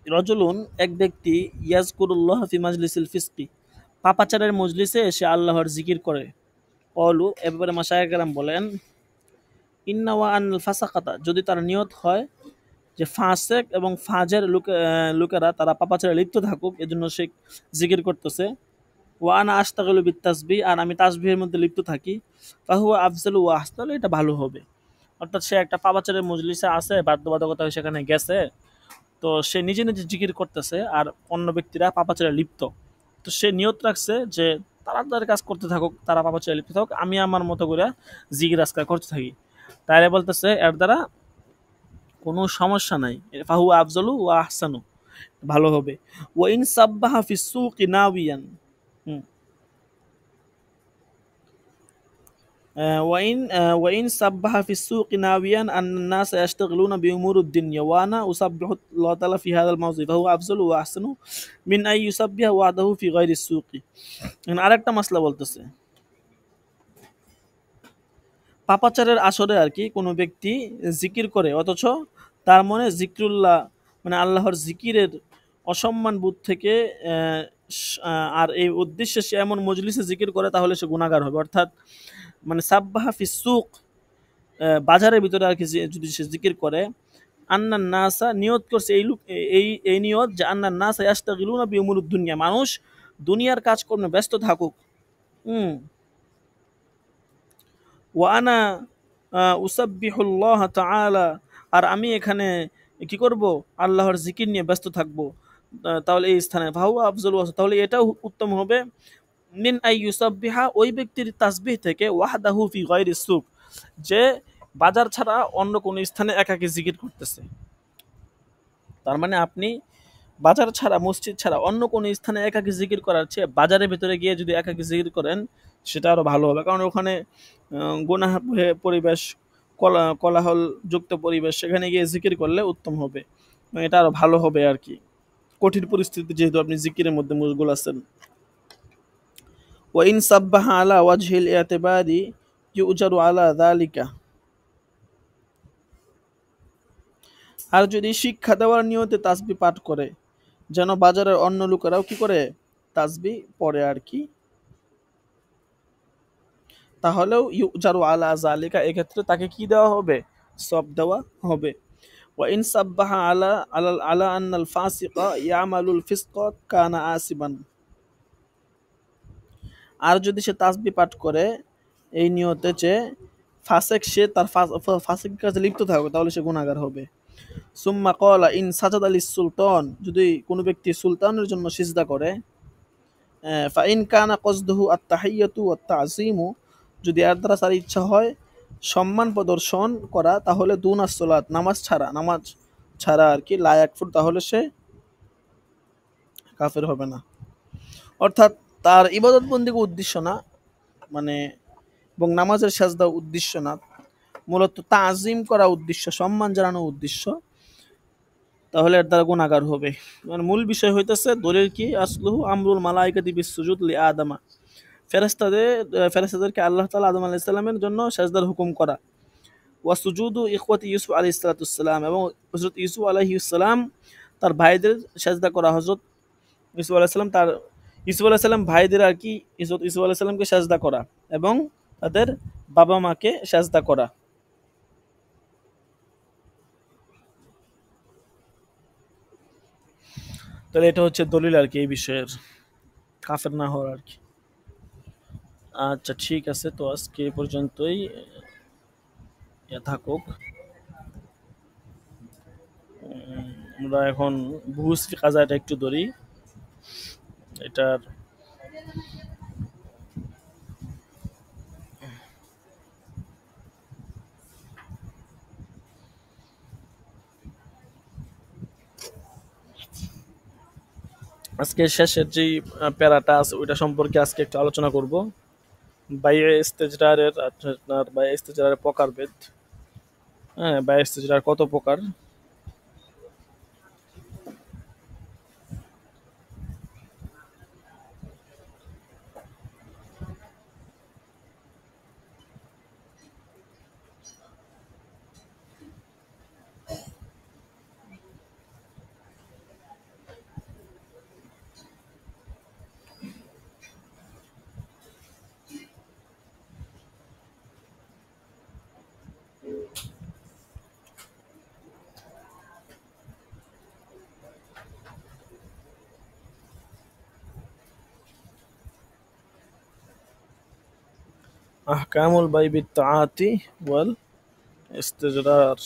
রজুলুন, এক ব্যক্তি, ইয়াজকুরুল্লাহ ফি মাজলিসিল ফিসকি, পাপাচারের মজলিসে এসে আল্লাহর জিকির করে। ক্বালু, এ ব্যাপারে মাশায়েখ কেরাম বলেন, ইন্নাওয়া আন্নাল ফাসাকাতা, যদি তার নিয়ত হয় যে ফাসেক এবং ফাজের লোকেরা তারা পাপাচারে লিপ্ত থাকুক, এজন্য সে জিকির করতেছে। ওয়া আনা আশতাগিলু বিত তাসবিহ, আর আমি তাসবিহের মধ্যে লিপ্ত থাকি, ফাহুয়া আফজালু ওয়া আহসান, এটা ভালো হবে। অর্থাৎ সে একটা পাপাচারের মজলিসে আছে, বাধ্যবাধকতা হয়ে সেখানে গেছে, তো সে নিজে নিজে জিকির করতেছে আর অন্য ব্যক্তিরা পাপাচারে লিপ্ত, তো সে নিয়ত রাখছে যে তারা তাদের কাজ করতে থাকুক, তারা পাপাচারে লিপ্ত থাকুক, আমি আমার মতো করে জিকির আজকার করতে থাকি, তাহলে বলতেছে এর দ্বারা কোনো সমস্যা নাই, ফাহু আফজলু ওয়া আহসানু, ভালো হবে। ওয়াইন সাব্বাহা ফিস সুকি নাওয়িয়ান, হুম, وإن سبح في السوق ناويا أن الناس يشتغلون بأمور الدنيا وأنا أسبح الله تعالى في هذا الموضع فهو أفضل وأحسن من أن يسبح وحده في غير السوق. আরেকটা মাসলা বলতেছে, পাপাচারের আসরে আর কি কোনো ব্যক্তি জিকির করে অথচ তার মনে জিক্রুল্লাহ মানে আল্লাহর জিকিরের অসম্মান বোধ থেকে আর এই উদ্দেশ্যে সে এমন মজলিসে জিকির করে তাহলে সে গুনাহগার হবে। অর্থাৎ মানে সাব্বাহা ফিসুক, বাজারের ভিতরে আর কি যদি সে জিকির করে, আন্নান নাসা নিয়ত করছে এই লোক, এই নিয়ত যে আন্নান নাসা ইয়াস্তাগিলুনা বিউমুরুদ দুনিয়া, মানুষ দুনিয়ার কাজকর্মে ব্যস্ত থাকুক। হুম, ওয়ানা উসাব্বিহুল্লাহ তাআলা, আর আমি এখানে কি করব, আল্লাহর জিকির নিয়ে ব্যস্ত থাকব, তাহলে এই স্থানে ফাহুয়া আফজল, তাহলে এটাও উত্তম হবে মিন আই ইউসাব্বিহা, ওই ব্যক্তির তাসবিহ থেকে ওয়াহদাহু ফি গায়রিস সুক, যে বাজার ছাড়া অন্য কোন স্থানে একাকী জিকির করতেছে। তার মানে আপনি বাজার ছাড়া মসজিদ ছাড়া অন্য কোন স্থানে একাকী জিকির করার চেয়ে বাজারের ভিতরে গিয়ে যদি একাকী জিকির করেন সেটা আরো ভালো হবে, কারণ ওখানে গুনাহ পরিবেশ, কোলাহল যুক্ত পরিবেশ, সেখানে গিয়ে জিকির করলে উত্তম হবে, এটা আরো ভালো হবে আর কি, কঠিন পরিস্থিতি যেহেতু আপনি জিকিরের মধ্যে মশগুল আছেন। ওয়াইন সাব্বাহা আলা ওয়াজহিল ইতিবারি ইউজারু আলা যালিকা, আর যদি শিক্ষা দেওয়ার নিয়তে তাসবিহ পাঠ করে যেন বাজারের অন্য লোকেরাও কি করে তাসবিহ পড়ে আর কি, তাহলেও ইউজারু আলা যালিকা, এক্ষেত্রে তাকে কি দেওয়া হবে, সব দেওয়া হবে। ওয়াইন সাব্বাহা আলা আলা আন্নাল ফাসিকা ইয়ামালুল ফিসকা কানা আসিবান, আর যদি সে তাসবিহ পাঠ করে এই নিয়তে যে ফাসেক, সে তার ফাসিক কাজে লিপ্ত থাকবে, তাহলে সে গুনাহগার হবে। সুম্মা ক্বালা ইন সাজাদা লিস সুলতান, যদি কোনো ব্যক্তি সুলতানের জন্য সিজদা করে, ফা ইন কানা কসদুহু আত-তাহিয়াতু ওয়াত-তা'যীমু, যদি এর দ্বারা তার ইচ্ছা হয় সম্মান প্রদর্শন করা, তাহলে দুনাস সালাত, নামাজ ছাড়া আর কি, লা ইয়াকফুর, তাহলে সে কাফের হবে না। অর্থাৎ তার ইবাদত বন্দেগী উদ্দেশ্য না, মানে এবং নামাজের সাজদা উদ্দেশ্য না, মূলত তাজিম করা উদ্দেশ্য, সম্মান জানানো উদ্দেশ্য, তাহলে এর দ্বারা গুনাহগার হবে। মানে মূল বিষয় হইতেছে দলিল কি, আসলুহু আমরুল মালাইকাতি বিসসুজুদ লিআদামা, ফেরেশতাদেরকে আল্লাহ তাআলা আদম আলাইহিস সালামের জন্য সাজদার হুকুম করা, ওয়া সুজুদু ইখওয়াতি ইউসুফ আলাইহিস সালাতুস সালাম, এবং হযরত ইউসুফ আলাইহিস সালাম তার ভাইদের সাজদা করা, হযরত ইউসুফ আলাইহিস সালাম ভাইদের আর কি হযরত ইউসুফ আলাইহিস সালামকে সাজদা করা এবং তাদের বাবা মাকে সাজদা করা। তাহলে এটা হচ্ছে দলিল আর কি এই বিষয়ের, কাফের না হওয়ার আর কি। আচ্ছা ঠিক আছে, তো আজকে এই পর্যন্তই থাকুক। আমরা এখন বুহুসি কাজাটা একটু ধরি, এটার আজকে শেষের যে প্যারাটা আছে ওইটা সম্পর্কে আজকে একটু আলোচনা করব। বাইয়ে ইস্তেজরারের প্রকারভেদ, হ্যাঁ বাইয়ে ইস্তেজরার কত প্রকার। আহকামুল বাই বিত্তাআতি ওয়াল ইস্তেজরার।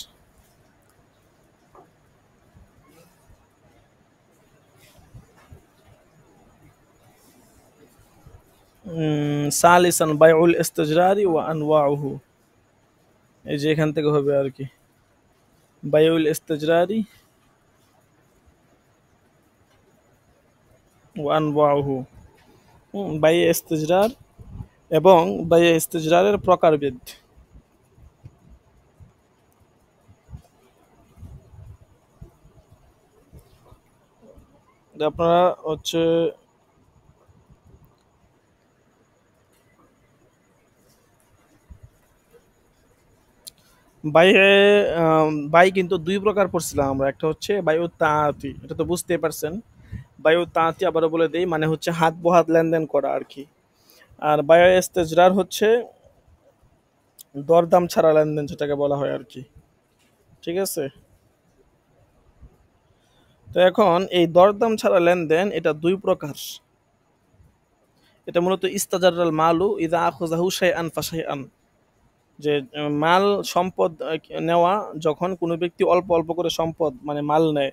সালিসান বাইউল ইস্তেজরারি ওয়া আনওয়াউহু, এই যে এখান থেকে হবে আর কি, বাইউল ইস্তেজরারি ওয়ান ওয়াহু, বাইয়ে ইস্তেজরার এবং বাইয়ে ইস্তেজরারের প্রকারভেদ। আপনারা হচ্ছে বাইয়ে বাই কিন্তু দুই প্রকার পড়ছিলাম আমরা, একটা হচ্ছে বায়ু তাঁতি, এটা তো বুঝতেই পারছেন। বায়ু তাঁতি আবারও বলে দেই, মানে হচ্ছে হাত বহাত লেনদেন করা আর কি। আর বায়ু ইস্তেজরার হচ্ছে দরদাম ছাড়া লেনদেন, যেটাকে বলা হয় আর কি। ঠিক আছে, তো এখন এই দরদাম ছাড়া লেনদেন এটা দুই প্রকার। এটা মূলত ইস্তাজারাল মালু ইদা আখযাহু শাইআন ফাশাইআন, যে মাল সম্পদ নেওয়া, যখন কোনো ব্যক্তি অল্প অল্প করে সম্পদ মানে মাল নেয়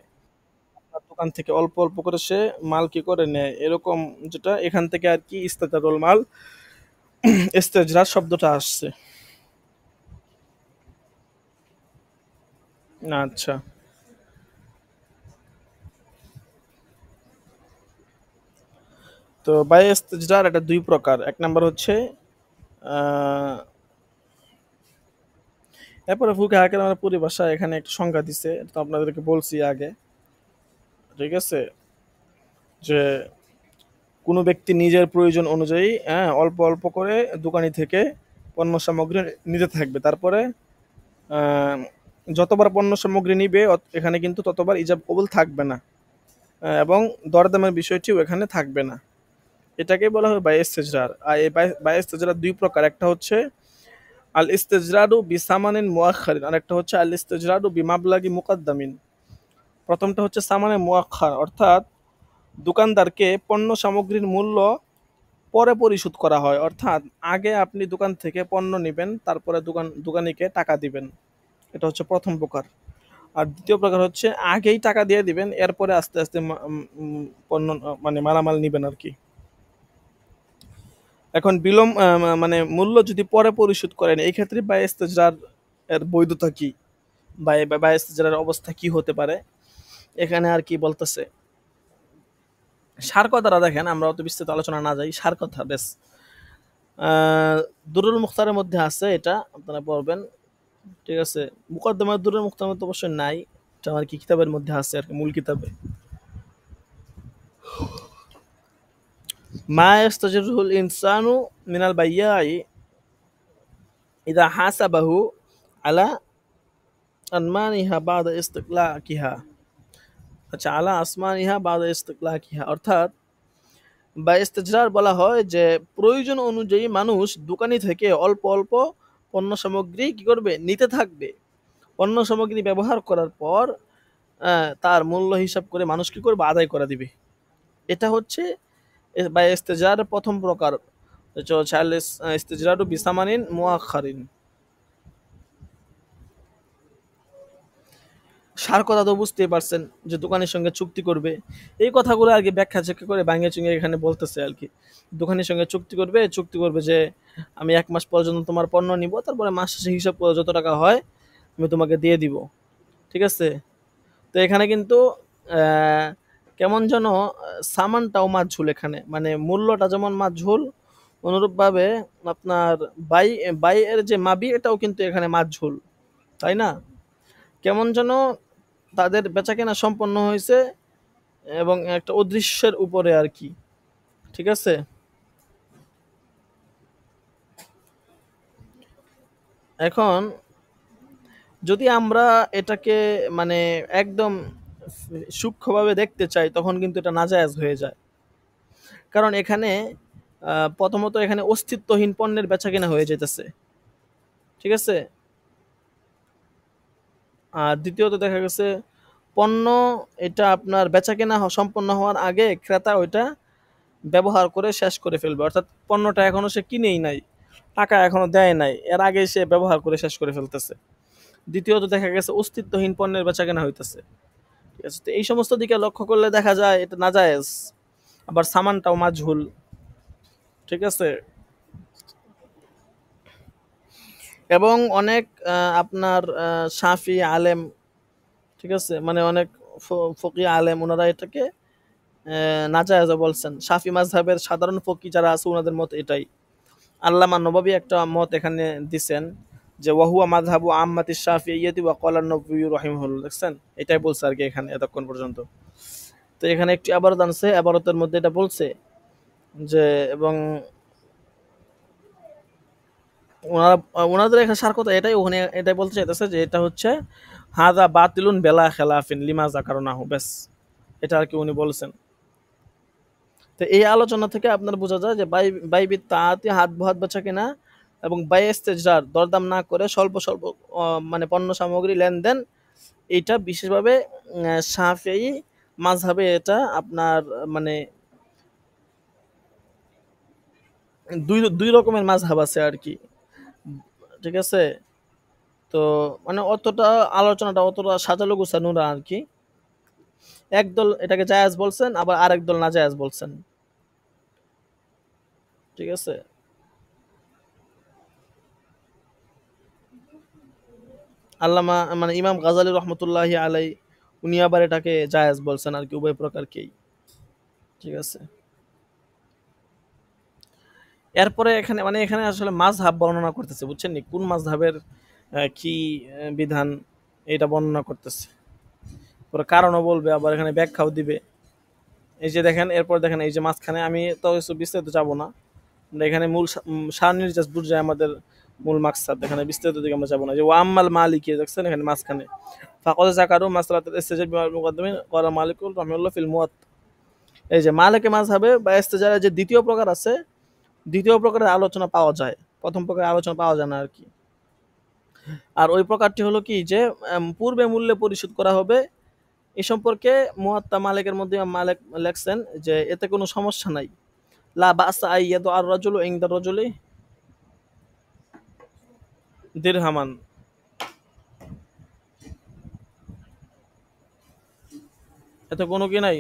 তার দোকান থেকে, অল্প অল্প করে সে মাল কি করে নেয় এরকম, যেটা এখান থেকে আর কি ইস্তাজারুল মাল, ইস্তেজরার শব্দটা আসছে। আচ্ছা, তো বাই ইস্তেজরার এটা দুই প্রকার। এক নাম্বার হচ্ছে আহ, এরপরে ফুকে হাকের আমার পরিভাষা এখানে একটা সংজ্ঞা দিছে, এটা তো আপনাদেরকে বলছি আগে। ঠিক আছে, যে কোনো ব্যক্তি নিজের প্রয়োজন অনুযায়ী অল্প অল্প করে দোকানি থেকে পণ্য সামগ্রী নিতে থাকবে, তারপরে আহ, যতবার পণ্য সামগ্রী নিবে এখানে কিন্তু ততবার ইজাব কবুল থাকবে না, এবং দরদামের বিষয়টিও এখানে থাকবে না। এটাকে বলা হয় বাই ইস্তেজরার। আর এই বাই ইস্তেজরার দুই প্রকার, একটা হচ্ছে আল ইস্তেজরারু বিসামানিন মুআখারিন, আর একটা হচ্ছে আল ইস্তেজরারু বিমাবলাগি মুকাদ্দামিন। প্রথমটা হচ্ছে সামানে মুআখার, অর্থাৎ দোকানদারকে পণ্য সামগ্রীর মূল্য পরে পরিশোধ করা হয়, অর্থাৎ আগে আপনি দোকান থেকে পণ্য নেবেন, তারপরে দোকানিকে টাকা দিবেন। এটা হচ্ছে প্রথম প্রকার। আর দ্বিতীয় প্রকার হচ্ছে আগেই টাকা দিয়ে দিবেন, এরপরে আস্তে আস্তে পণ্য মানে মালামাল নিবেন আর কি। এখন মানে মূল্য যদি পরে পরিশোধ করেন, এই ক্ষেত্রে বাই ইস্তেজরার এর বৈধতা কি, বাই ইস্তেজরার অবস্থা কি হতে পারে, এখানে আর কি বলতেছে। সার কথাটা দেখেন, আমরা অত বিস্তারিত আলোচনা না যাই, সার কথা বেশ। দুরুল মুখতারের মধ্যে আছে, এটা আপনারা পড়বেন। ঠিক আছে, মুকদ্দমা দুরুল মুখতারের মধ্যে অবশ্যই নাই, এটা আমার কি কিতাবের মধ্যে আছে আর কি, মূল কিতাবে। মা ইস্তাজিরুল ইনসানু মিনাল বাইয়াই ইদা হাসাবাহু আলা আনমানিহা বাদা ইস্তিকলাকিহা। আচ্ছা, আলা আসমানিহা বাদা ইস্তিকলাকিহা, অর্থাৎ বা ইস্তেজরার বলা হয় যে প্রয়োজন অনুযায়ী মানুষ দোকানি থেকে অল্প অল্প পণ্য সামগ্রী কি করবে, নিতে থাকবে। পণ্য সামগ্রী ব্যবহার করার পর তার মূল্য হিসাব করে মানুষ কি করবে, আদায় করে দিবে। এটা হচ্ছে বা ইস্তেজার প্রথম প্রকার, যেটা হচ্ছে আল ইস্তেজরারু বিসামানিন মুআখারিন। সার কথা তো বুঝতেই পারছেন, যে দোকানের সঙ্গে চুক্তি করবে। এই কথাগুলো আর কি ব্যাখ্যা চেখ্যা করে ভাঙিয়ে চুঙিয়ে এখানে বলতেছে আর কি। দোকানের সঙ্গে চুক্তি করবে যে আমি 1 মাস পর্যন্ত তোমার পণ্য নিব, তারপরে মাস শেষে হিসাব করে যত টাকা হয় আমি তোমাকে দিয়ে দিব। ঠিক আছে, তো এখানে কিন্তু আহ, কেমন যেন সামানটাও মাঝঝুল এখানে, মানে মূল্যটা যেমন মাঝঝুল, অনুরূপভাবে আপনার বাই বাই এর যে মাবি এটাও কিন্তু এখানে মাঝঝুল, তাই না? কেমন যেন তাদের বেচাকেনা সম্পন্ন হয়েছে এবং একটা অদৃশ্যের উপরে আর কি। ঠিক আছে, এখন যদি আমরা এটাকে মানে একদম সূক্ষ্মভাবে দেখতে চাই, তখন কিন্তু এটা নাজায়েজ হয়ে যায়। কারণ এখানে প্রথমত এখানে অস্তিত্বহীন পণ্যের বেচাকেনা হয়ে যেতেছে। ঠিক আছে, আর দ্বিতীয়ত দেখা গেছে পণ্য, এটা আপনার বেচাকেনা সম্পন্ন হওয়ার আগে ক্রেতা ওইটা ব্যবহার করে শেষ করে ফেলবে, অর্থাৎ পণ্যটা এখনো সে কিনেই নাই, টাকা এখনো দেয় নাই, এর আগে সে ব্যবহার করে শেষ করে ফেলতেছে। দ্বিতীয়ত দেখা গেছে অস্তিত্বহীন পণ্যের বেচাকেনা হইতেছে। ঠিক আছে, তো এই সমস্ত দিকে লক্ষ্য করলে দেখা যায় এটা নাজায়েজ, আবার সামানটাও মাঝহুল। ঠিক আছে, এবং অনেক আপনার সাফি আলেম, ঠিক আছে, মানে অনেক ফকি আলেম, ওনারা এটাকে নাজায়েজও বলছেন। শাফি মাযহাবের সাধারণ ফকি যারা আছে ওনাদের মত এটাই। আল্লামা নববী একটা মত এখানে দিছেন যে ওয়াহুয়া মাযহাবু আম্মাতিশ শাফিইয়্যাতি ওয়া ক্বালা আন-নববী রাহিমাহুল্লাহ। দেখছেন? এটাই বলছে আর কি এখানে এতক্ষণ পর্যন্ত। তো এখানে একটি ইবারত আনছে, ইবারতের মধ্যে এটা বলছে যে এবং ওনারা ওনাদের এখানে সার কথা এটাই, ওখানে এটাই বলতে চাইতেছে যে এটা হচ্ছে হাযা বাতিলুন বেলা খেলাফিন লিমা যাকারনাহু, ব্যাস এটা আর কি উনি বলছেন। তো এই আলোচনা থেকে আপনার বোঝা যায় যে বাইবিত তাআতি হাত হাত বেচা কিনা এবং বাই ইস্তেজরার দরদাম না করে স্বল্প স্বল্প মানে পণ্য সামগ্রী লেনদেন, এটা বিশেষভাবে শাফিঈ মাযহাবে এটা আপনার মানে দুই দুই রকমের মাযহাব আছে আর কি। ঠিক আছে? তো মানে অতটা আলোচনাটা অতটা সাজালো গোছানো না আর কি। একদল এটাকে জায়েজ বলছেন, আবার আরেক দল নাজায়েজ বলছেন। ঠিক আছে? আল্লামা মানে ইমাম গাজালি রহমতুল্লাহি আলাই উনি আবার এটাকে জায়েজ বলছেন আর কি, উভয় প্রকারকেই। ঠিক আছে? এরপরে এখানে মানে এখানে আসলে মাযহাব বর্ণনা করতেছে, বুঝছেন নি? কোন মাযহাবের কি বিধান এটা বর্ণনা করতেছে। পরে কারণও বলবে, আবার এখানে ব্যাখ্যাও দিবে। এই যে দেখেন, এরপর দেখেন এই যে মাঝখানে আমি তো কিছু বিস্তারিত যাব না। আমরা এখানে মূল শাহ-নির্যাস বুঝায় আমাদের মূল মাকসাদ, এখানে বিস্তারিত দিকে আমরা যাব না। যে ওয়াম্মাল মালিকি দেখছেন এখানে মাঝখানে ফাকাদ যাকারু মাসলাতুল ইস্তিজার বিল মুকদ্দামিন ক্বালা মালিকুল রাহিমাহুল্লাহ ফিল মুওয়াত্তা। এই যে মালিকি মাযহাবে বা ইস্তিজারের যে দ্বিতীয় প্রকার আছে, দ্বিতীয় প্রকারের আলোচনা পাওয়া যায়, প্রথম প্রকারের আলোচনা পাওয়া যায় না আর কি। আর ওই প্রকারটি হলো কি যে পূর্বে মূল্যে পরিশোধ করা হবে। এ সম্পর্কে মুয়াত্তা মালিকের মধ্যে ইমাম মালিক লেখছেন যে এতে কোনো সমস্যা নাই। লা বাসা আইয়াদু আর রাজুলু ইনদা রাজুলি দিরহামান। এতে কোনো কি নাই,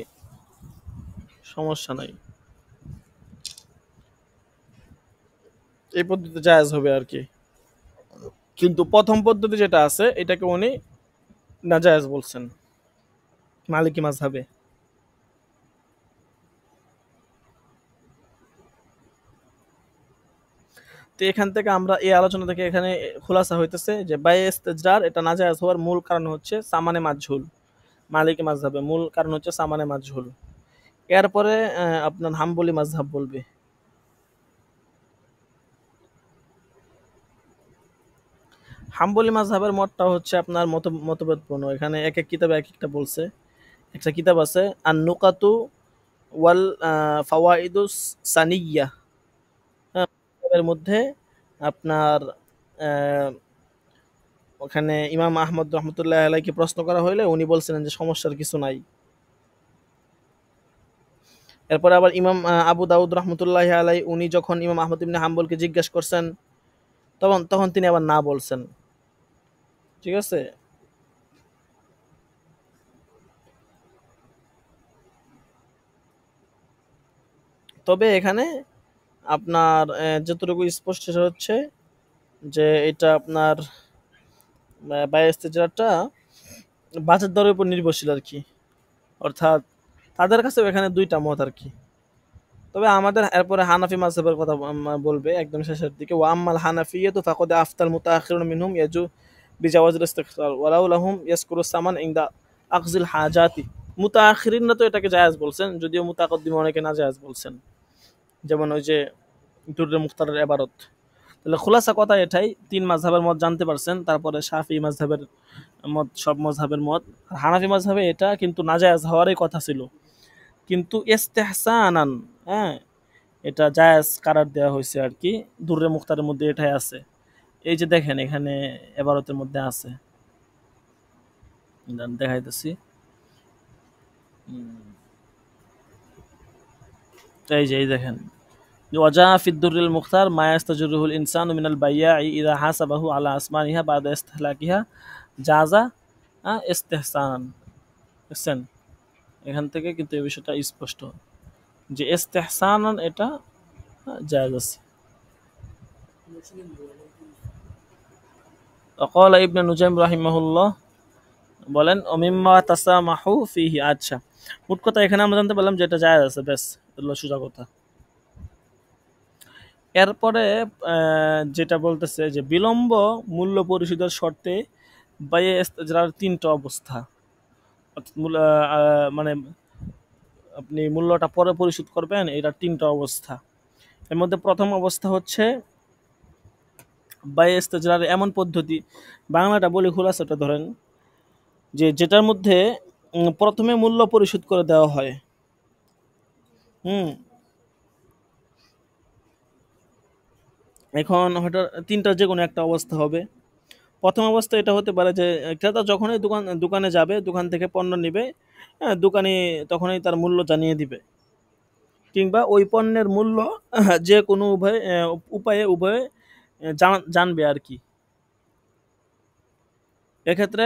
সমস্যা নাই। এই পদ্ধতিতে জায়েজ হবে আর কি। কিন্তু প্রথম পদ্ধতি যেটা আছে এটাকে উনি নাজায়েজ বলছেন মালিকি মাযহাবে। তো এখান থেকে আমরা এই আলোচনা থেকে এখানে খোলাসা হইতেছে যে বাই ইস্তেজরার এটা নাজায়েজ হওয়ার মূল কারণ হচ্ছে সামানে মাজহুল। মালিকি মাযহাবে মূল কারণ হচ্ছে সামানে মাজহুল। এরপরে আপনার হাম্বলি মাযহাব বলবে। হাম্বলি মাযহাবের মতটা হচ্ছে আপনার মতভেদপূর্ণ। এখানে এক এক কিতাবে এক একটা বলছে। একটা কিতাব আছে আন-নুকাতু ওয়াল ফাওয়াইদুস সানিয়্যা, হ্যাঁ? এর মধ্যে আপনার আহ, ওখানে ইমাম আহমদ রহমতুল্লাহ আলাইকে প্রশ্ন করা হইলে উনি বলছিলেন যে সমস্যার কিছু নাই। এরপরে আবার ইমাম আবু দাউদ রহমতুল্লাহ আলাই উনি যখন ইমাম আহমদ ইবনে হাম্বলকে জিজ্ঞেস করছেন তখন তখন তিনি আবার না বলছেন। ঠিক আছে? তবে এখানে আপনার যতটুকু স্পষ্ট হচ্ছে যে এটা আপনার বায়াস্তেজারটা বাজার দরের উপর নির্ভরশীল আর কি। অর্থাৎ তাদের কাছে এখানে দুইটা মত আর কি। তবে আমাদের এরপরে হানাফি মাযহাবের কথা বলবে একদম শেষের দিকে। ওয়া আম্মাল হানাফিয়্যাতু ফাকাদ আফতাল মুতাআখিরুন মিনহুম ইয়াজু বিজাওয়াজিল ইস্তিকসার ওয়ালাউ লাহুম ইয়াসকুরু সামান ইনদা আকযিল হাজাতি। মুতাআখিরিনরা তো এটাকে জায়েজ বলছেন, যদিও মুতাকাদ্দিম অনেকে না জায়েজ বলছেন। যেমন ওই যে দুররে মুখতারের ইবারত। তাহলে খোলাসা কথা এটাই, তিন মাযহাবের মত জানতে পারছেন। তারপরে শাফি মাযহাবের মত, সব মাযহাবের মত। আর হানাফি মাযহাবে এটা কিন্তু নাজায়েজ হওয়ারই কথা ছিল, কিন্তু ইস্তেহসানান, হ্যাঁ, এটা জায়েজ কারার দেওয়া হয়েছে আর কি। দুররে মুখতারের মধ্যে এটাই আছে। এই যে দেখেন এখানে এবারতের মধ্যে আছে, দেখাইতেছি। এই যে এই দেখেন ওয়াজা ফিদ্দুরুল মুখতার মা ইয়াস্তাজরুহুল ইনসানু মিনাল বাইয়াই ইযা হাসাবাহু আলা আসমানিহা বাদা ইস্তিহলাকিহা জাযা ইস্তেহসানান। বুঝছেন? এখান থেকে কিন্তু এই বিষয়টা স্পষ্ট যে ইস্তেহসানান এটা জায়েজ আছে। وقال ابن نجيم رحمه الله বলেন অমিম্মা তাসামাহু ফিহি। আচ্ছা, মোট কথা এখানে আমরা জানতে পারলাম যে এটা জায়েজ আছে, ব্যাস এগুলো সোজা কথা। এরপরে যেটা বলতেছে যে বিলম্ব মূল্য পরিশোধের শর্তে বাইয়ে ইস্তেজরার তিনটা অবস্থা। অর্থাৎ মানে আপনি মূল্যটা পরে পরিশোধ করবেন, এটা তিনটা অবস্থা। এর মধ্যে প্রথম অবস্থা হচ্ছে বাইয়ে ইস্তেজরার এমন পদ্ধতি, বাংলাটা বলি খোলাসাটা ধরেন, যে যেটার মধ্যে প্রথমে মূল্য পরিশোধ করে দেওয়া হয়। হুম এখন হয়তো তিনটা যে কোনো একটা অবস্থা হবে। প্রথম অবস্থা এটা হতে পারে যে ক্রেতা যখনই দোকানে যাবে, দোকান থেকে পণ্য নেবে, দোকানি তখনই তার মূল্য জানিয়ে দিবে, কিংবা ওই পণ্যের মূল্য যে কোনো উপায়ে উভয়ে জানবে আর কি। এক্ষেত্রে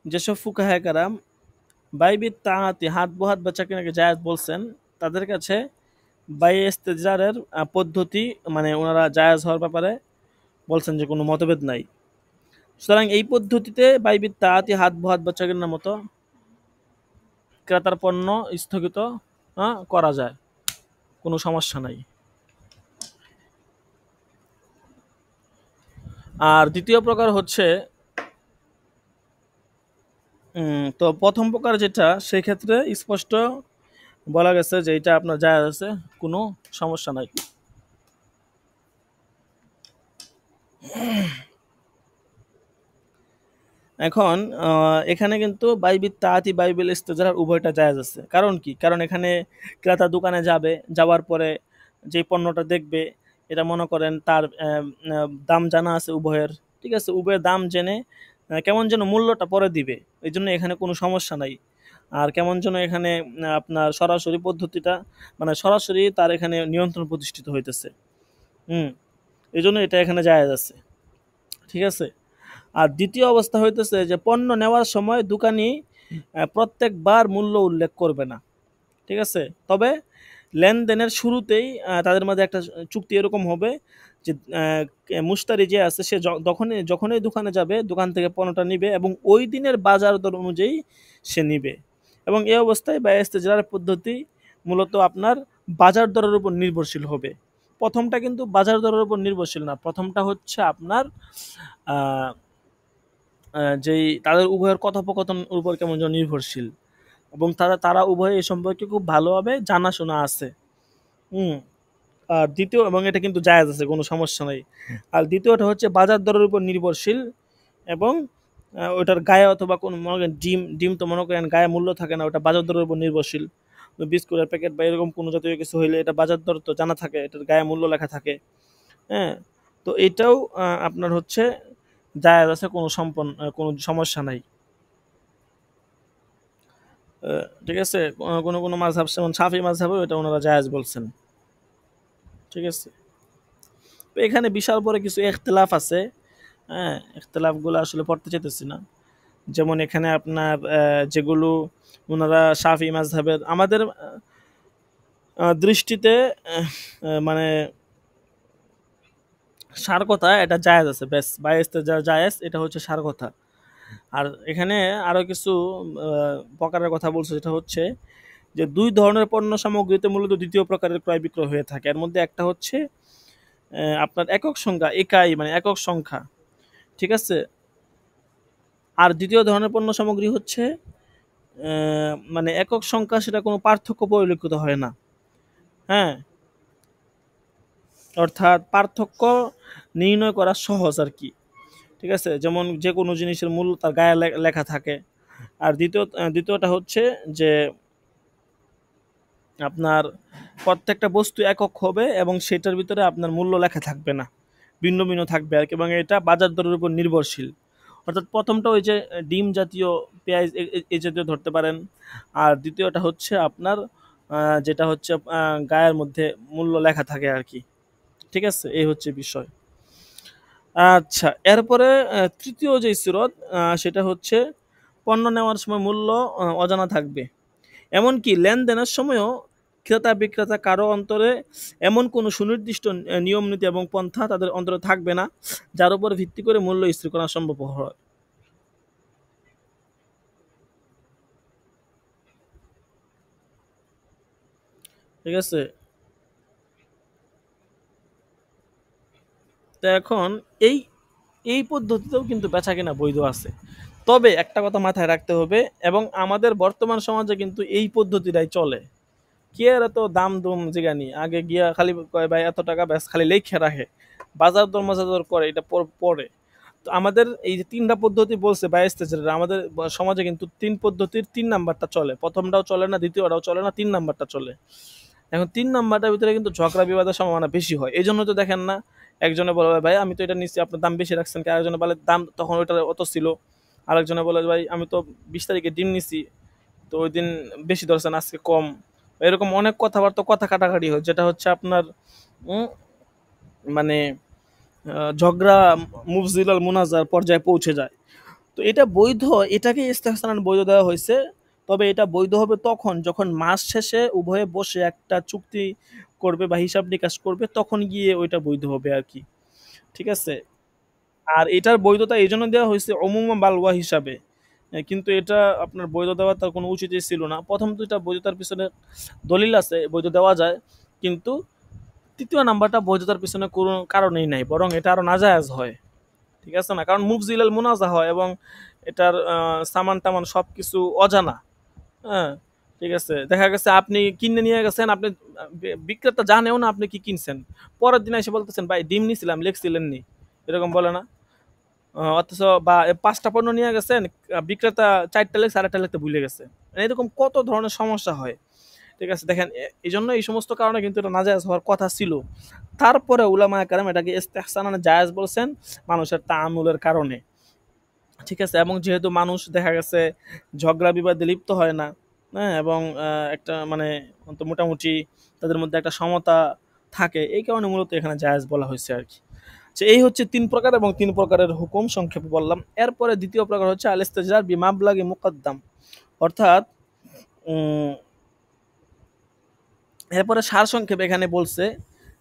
যেসব ফুকাহায়ে কেরাম বাইবিত তাআতি হাত বহাত বেচা কেনাকে জায়েজ বলছেন, তাদের কাছে বাই ইস্তেজারের পদ্ধতি মানে ওনারা জায়েজ হওয়ার ব্যাপারে বলছেন যে কোনো মতভেদ নাই। সুতরাং এই পদ্ধতিতে বাইবিত তাআতি হাত বহাত বেচা কেনার মতো ক্রেতার পণ্য স্থগিত করা যায়, কোনো সমস্যা নাই। আর দ্বিতীয় প্রকার হচ্ছে তো প্রথম প্রকার যেটা, সেই ক্ষেত্রে স্পষ্ট বলা গেছে যে এটা আপনার জায়েজ আছে, কোনো সমস্যা নাই। এখন এখানে কিন্তু বাইবিত তাআতি বাইবিল ইস্তেজার উভয়টা জায়েজ আছে। কারণ কি? কারণ এখানে ক্রেতা দোকানে যাবে, যাওয়ার পরে যে পণ্যটা দেখবে, এটা মনে করেন তার দাম জানা আছে উভয়ের, ঠিক আছে, উভয়ের দাম জেনে কেমন যেন মূল্যটা পরে দিবে, এই জন্য এখানে কোনো সমস্যা নাই। আর কেমন যেন এখানে আপনার সরাসরি পদ্ধতিটা, মানে সরাসরি তার এখানে নিয়ন্ত্রণ প্রতিষ্ঠিত হইতেছে। হুম এই জন্য এটা এখানে জায়েজ আছে, ঠিক আছে। আর দ্বিতীয় অবস্থা হইতেছে যে পণ্য নেওয়ার সময় দোকানি প্রত্যেকবার মূল্য উল্লেখ করবে না, ঠিক আছে। তবে লেনদেনের শুরুতেই তাদের মধ্যে একটা চুক্তি এরকম হবে যে মুশতারি যে আছে সে যখনই দোকানে যাবে, দোকান থেকে পণ্যটা নিবে এবং ওই দিনের বাজার দর অনুযায়ী সে নিবে। এবং এই অবস্থায় বায়েস্তেজরার পদ্ধতি মূলত আপনার বাজার দরের উপর নির্ভরশীল হবে। প্রথমটা কিন্তু বাজার দরের উপর নির্ভরশীল না, প্রথমটা হচ্ছে আপনার যেই তাদের উভয়ের কথোপকথনের উপর কেমন যেন নির্ভরশীল, এবং তারা উভয়ে এই সম্পর্কে খুব ভালোভাবে জানাশোনা আছে। হুম আর দ্বিতীয়, এবং এটা কিন্তু জায়েজ আছে, কোনো সমস্যা নেই। আর দ্বিতীয়টা হচ্ছে বাজার দরের উপর নির্ভরশীল, এবং ওটার গায়ে অথবা কোনো মনে করেন ডিম ডিম তো মনে করেন গায়ে মূল্য থাকে না, ওটা বাজার দরের উপর নির্ভরশীল। বিস্কুটের প্যাকেট বা এরকম কোনো জাতীয় কিছু হইলে এটা বাজার দর তো জানা থাকে, এটার গায়ে মূল্য লেখা থাকে। হ্যাঁ, তো এটাও আপনার হচ্ছে জায়েজ আছে, কোনো সমস্যা নাই। ঠিক আছে, কোনো কোনো মাযহাব যেমন শাফি মাযহাবে এটা ওনারা জায়েজ বলছেন, ঠিক আছে। তো এখানে বিশাল বড় কিছু ইখতিলাফ আছে, হ্যাঁ, ইখতিলাফগুলো আসলে পড়তে চাইতেছি না। যেমন এখানে আপনার যেগুলো ওনারা শাফি মাযহাবের, আমাদের দৃষ্টিতে মানে সার কথা এটা জায়েজ আছে, ব্যাস বাইস্তে যা জায়েজ এটা হচ্ছে সার কথা। আর এখানে আরো কিছু প্রকারের কথা বলছে, যেটা হচ্ছে যে দুই ধরনের পণ্য সামগ্রীতে মূলত দ্বিতীয় প্রকারের ক্রয় বিক্রয় হয়ে থাকে। এর মধ্যে একটা হচ্ছে আপনার একক সংখ্যা, একাই মানে একক সংখ্যা, ঠিক আছে। আর দ্বিতীয় ধরনের পণ্য সামগ্রী হচ্ছে মানে একক সংখ্যা, সেটা কোনো পার্থক্য পরিলক্ষিত হয় না। হ্যাঁ, অর্থাৎ পার্থক্য নির্ণয় করা সহজ আর কি, ঠিক আছে। যেমন যে কোনো জিনিসের মূল্য তার গায়ে লেখা থাকে। আর দ্বিতীয়টা হচ্ছে যে আপনার প্রত্যেকটা বস্তু একক হবে এবং সেটার ভিতরে আপনার মূল্য লেখা থাকবে না, ভিন্ন ভিন্ন থাকবে আর কি, এবং এটা বাজার দরের উপর নির্ভরশীল। অর্থাৎ প্রথমটা ওই যে ডিম জাতীয়, পেঁয়াজ এই জাতীয় ধরতে পারেন। আর দ্বিতীয়টা হচ্ছে আপনার যেটা হচ্ছে গায়ের মধ্যে মূল্য লেখা থাকে আর কি, ঠিক আছে। এই হচ্ছে বিষয়। আচ্ছা, এরপরে তৃতীয় যে সিরত, সেটা হচ্ছে পণ্য নেওয়ার সময় মূল্য অজানা থাকবে, এমনকি লেনদেনের সময়ও ক্রেতা বিক্রেতা কারো অন্তরে এমন কোনো সুনির্দিষ্ট নিয়ম নীতি এবং পন্থা তাদের অন্তরে থাকবে না যার উপর ভিত্তি করে মূল্য স্থির করা সম্ভব হয়। ঠিক আছে? তো এখন এই এই পদ্ধতিতেও কিন্তু বেচাকেনা বৈধ আছে। তবে একটা কথা মাথায় রাখতে হবে, এবং আমাদের বর্তমান সমাজে কিন্তু এই পদ্ধতিটাই চলে। কি আর এত দাম দুম জিগানি, আগে গিয়া খালি কয় ভাই এত টাকা ব্যাস খালি লেখে রাখে, বাজার দর মাজার দর করে এটা পরে। তো আমাদের এই যে তিনটা পদ্ধতি বলছে বায়াস্তেজের, আমাদের সমাজে কিন্তু তিন পদ্ধতির তিন নাম্বারটা চলে, প্রথমটাও চলে না, দ্বিতীয়টাও চলে না, তিন নাম্বারটা চলে। এখন তিন নাম্বারটার ভিতরে কিন্তু ঝগড়া বিবাদের সম্ভাবনা বেশি হয়। এই জন্য তো দেখেন না, একজনে বলে ভাই আমি তো এটা নিচ্ছি আপনার দাম বেশি রাখছেন, আরেকজনে বলে দাম তখন ওইটা অত ছিল, আরেকজনে বলে ভাই আমি তো 20 তারিখে ডিম নিছি, তো ওই দিন বেশি ধরছেন আজকে কম। এরকম অনেক কথাবার্তা, কথা কাটাকাটি হয়, যেটা হচ্ছে আপনার উম, মানে ঝগড়া মুফজিলাল মুনাজার পর্যায়ে পৌঁছে যায়। তো এটা বৈধ, এটাকে ইস্তেহসানান বৈধ দেওয়া হয়েছে। তবে এটা বৈধ হবে তখন যখন মাস শেষে উভয়ে বসে একটা চুক্তি করবে বা হিসাব নিকাশ করবে, তখন গিয়ে ওইটা বৈধ হবে আর কি। ঠিক আছে? আর এটার বৈধতা এই জন্য দেওয়া হয়েছে অমুমা বালওয়া হিসাবে। কিন্তু এটা আপনার বৈধ দেওয়া তার কোনো উচিতই ছিল না। প্রথম দুইটা বৈধতার পিছনে দলিল আছে, বৈধ দেওয়া যায়, কিন্তু তৃতীয় নাম্বারটা বৈধতার পিছনে কোনো কারণেই নাই, বরং এটা আরো নাজায়েজ হয়। ঠিক আছে না, কারণ মুফজিলাল মুনাজা হয় এবং এটার সামান টামান সব কিছু অজানা। হ্যাঁ, ঠিক আছে, দেখা গেছে আপনি কিনে নিয়ে গেছেন, আপনি বিক্রেতা জানেও না আপনি কি কিনছেন, পরের দিন এসে বলতেছেন ভাই ডিম নিছিলাম লিখছিলেন নি, এরকম বলে না? অথচ বা 5টা পণ্য নিয়ে গেছেন, বিক্রেতা 4টা লেখছে, আরেকটা লিখতে ভুলে গেছে। মানে এরকম কত ধরনের সমস্যা হয়। ঠিক আছে, দেখেন এই জন্য এই সমস্ত কারণে কিন্তু এটা নাজায়েজ হওয়ার কথা ছিল। তারপরে উলামায়ে কেরাম এটাকে ইস্তেহসানান জায়েজ বলছেন, মানুষের তাআমুলের কারণে। ঠিক আছে, এবং যেহেতু মানুষ দেখা গেছে ঝগড়া বিবাদে লিপ্ত হয় না, হ্যাঁ, এবং একটা মানে অন্ত মোটামুটি তাদের মধ্যে একটা সমতা থাকে, এই কারণে মূলত এখানে জায়েজ বলা হয়েছে আর কি। যে এই হচ্ছে তিন প্রকার, এবং তিন প্রকারের হুকুম সংক্ষেপে বললাম। এরপরে দ্বিতীয় প্রকার হচ্ছে আল ইস্তেজরার বিমাবলাগি মুকদ্দাম, অর্থাৎ উম, এরপরে সার সংক্ষেপ এখানে বলছে,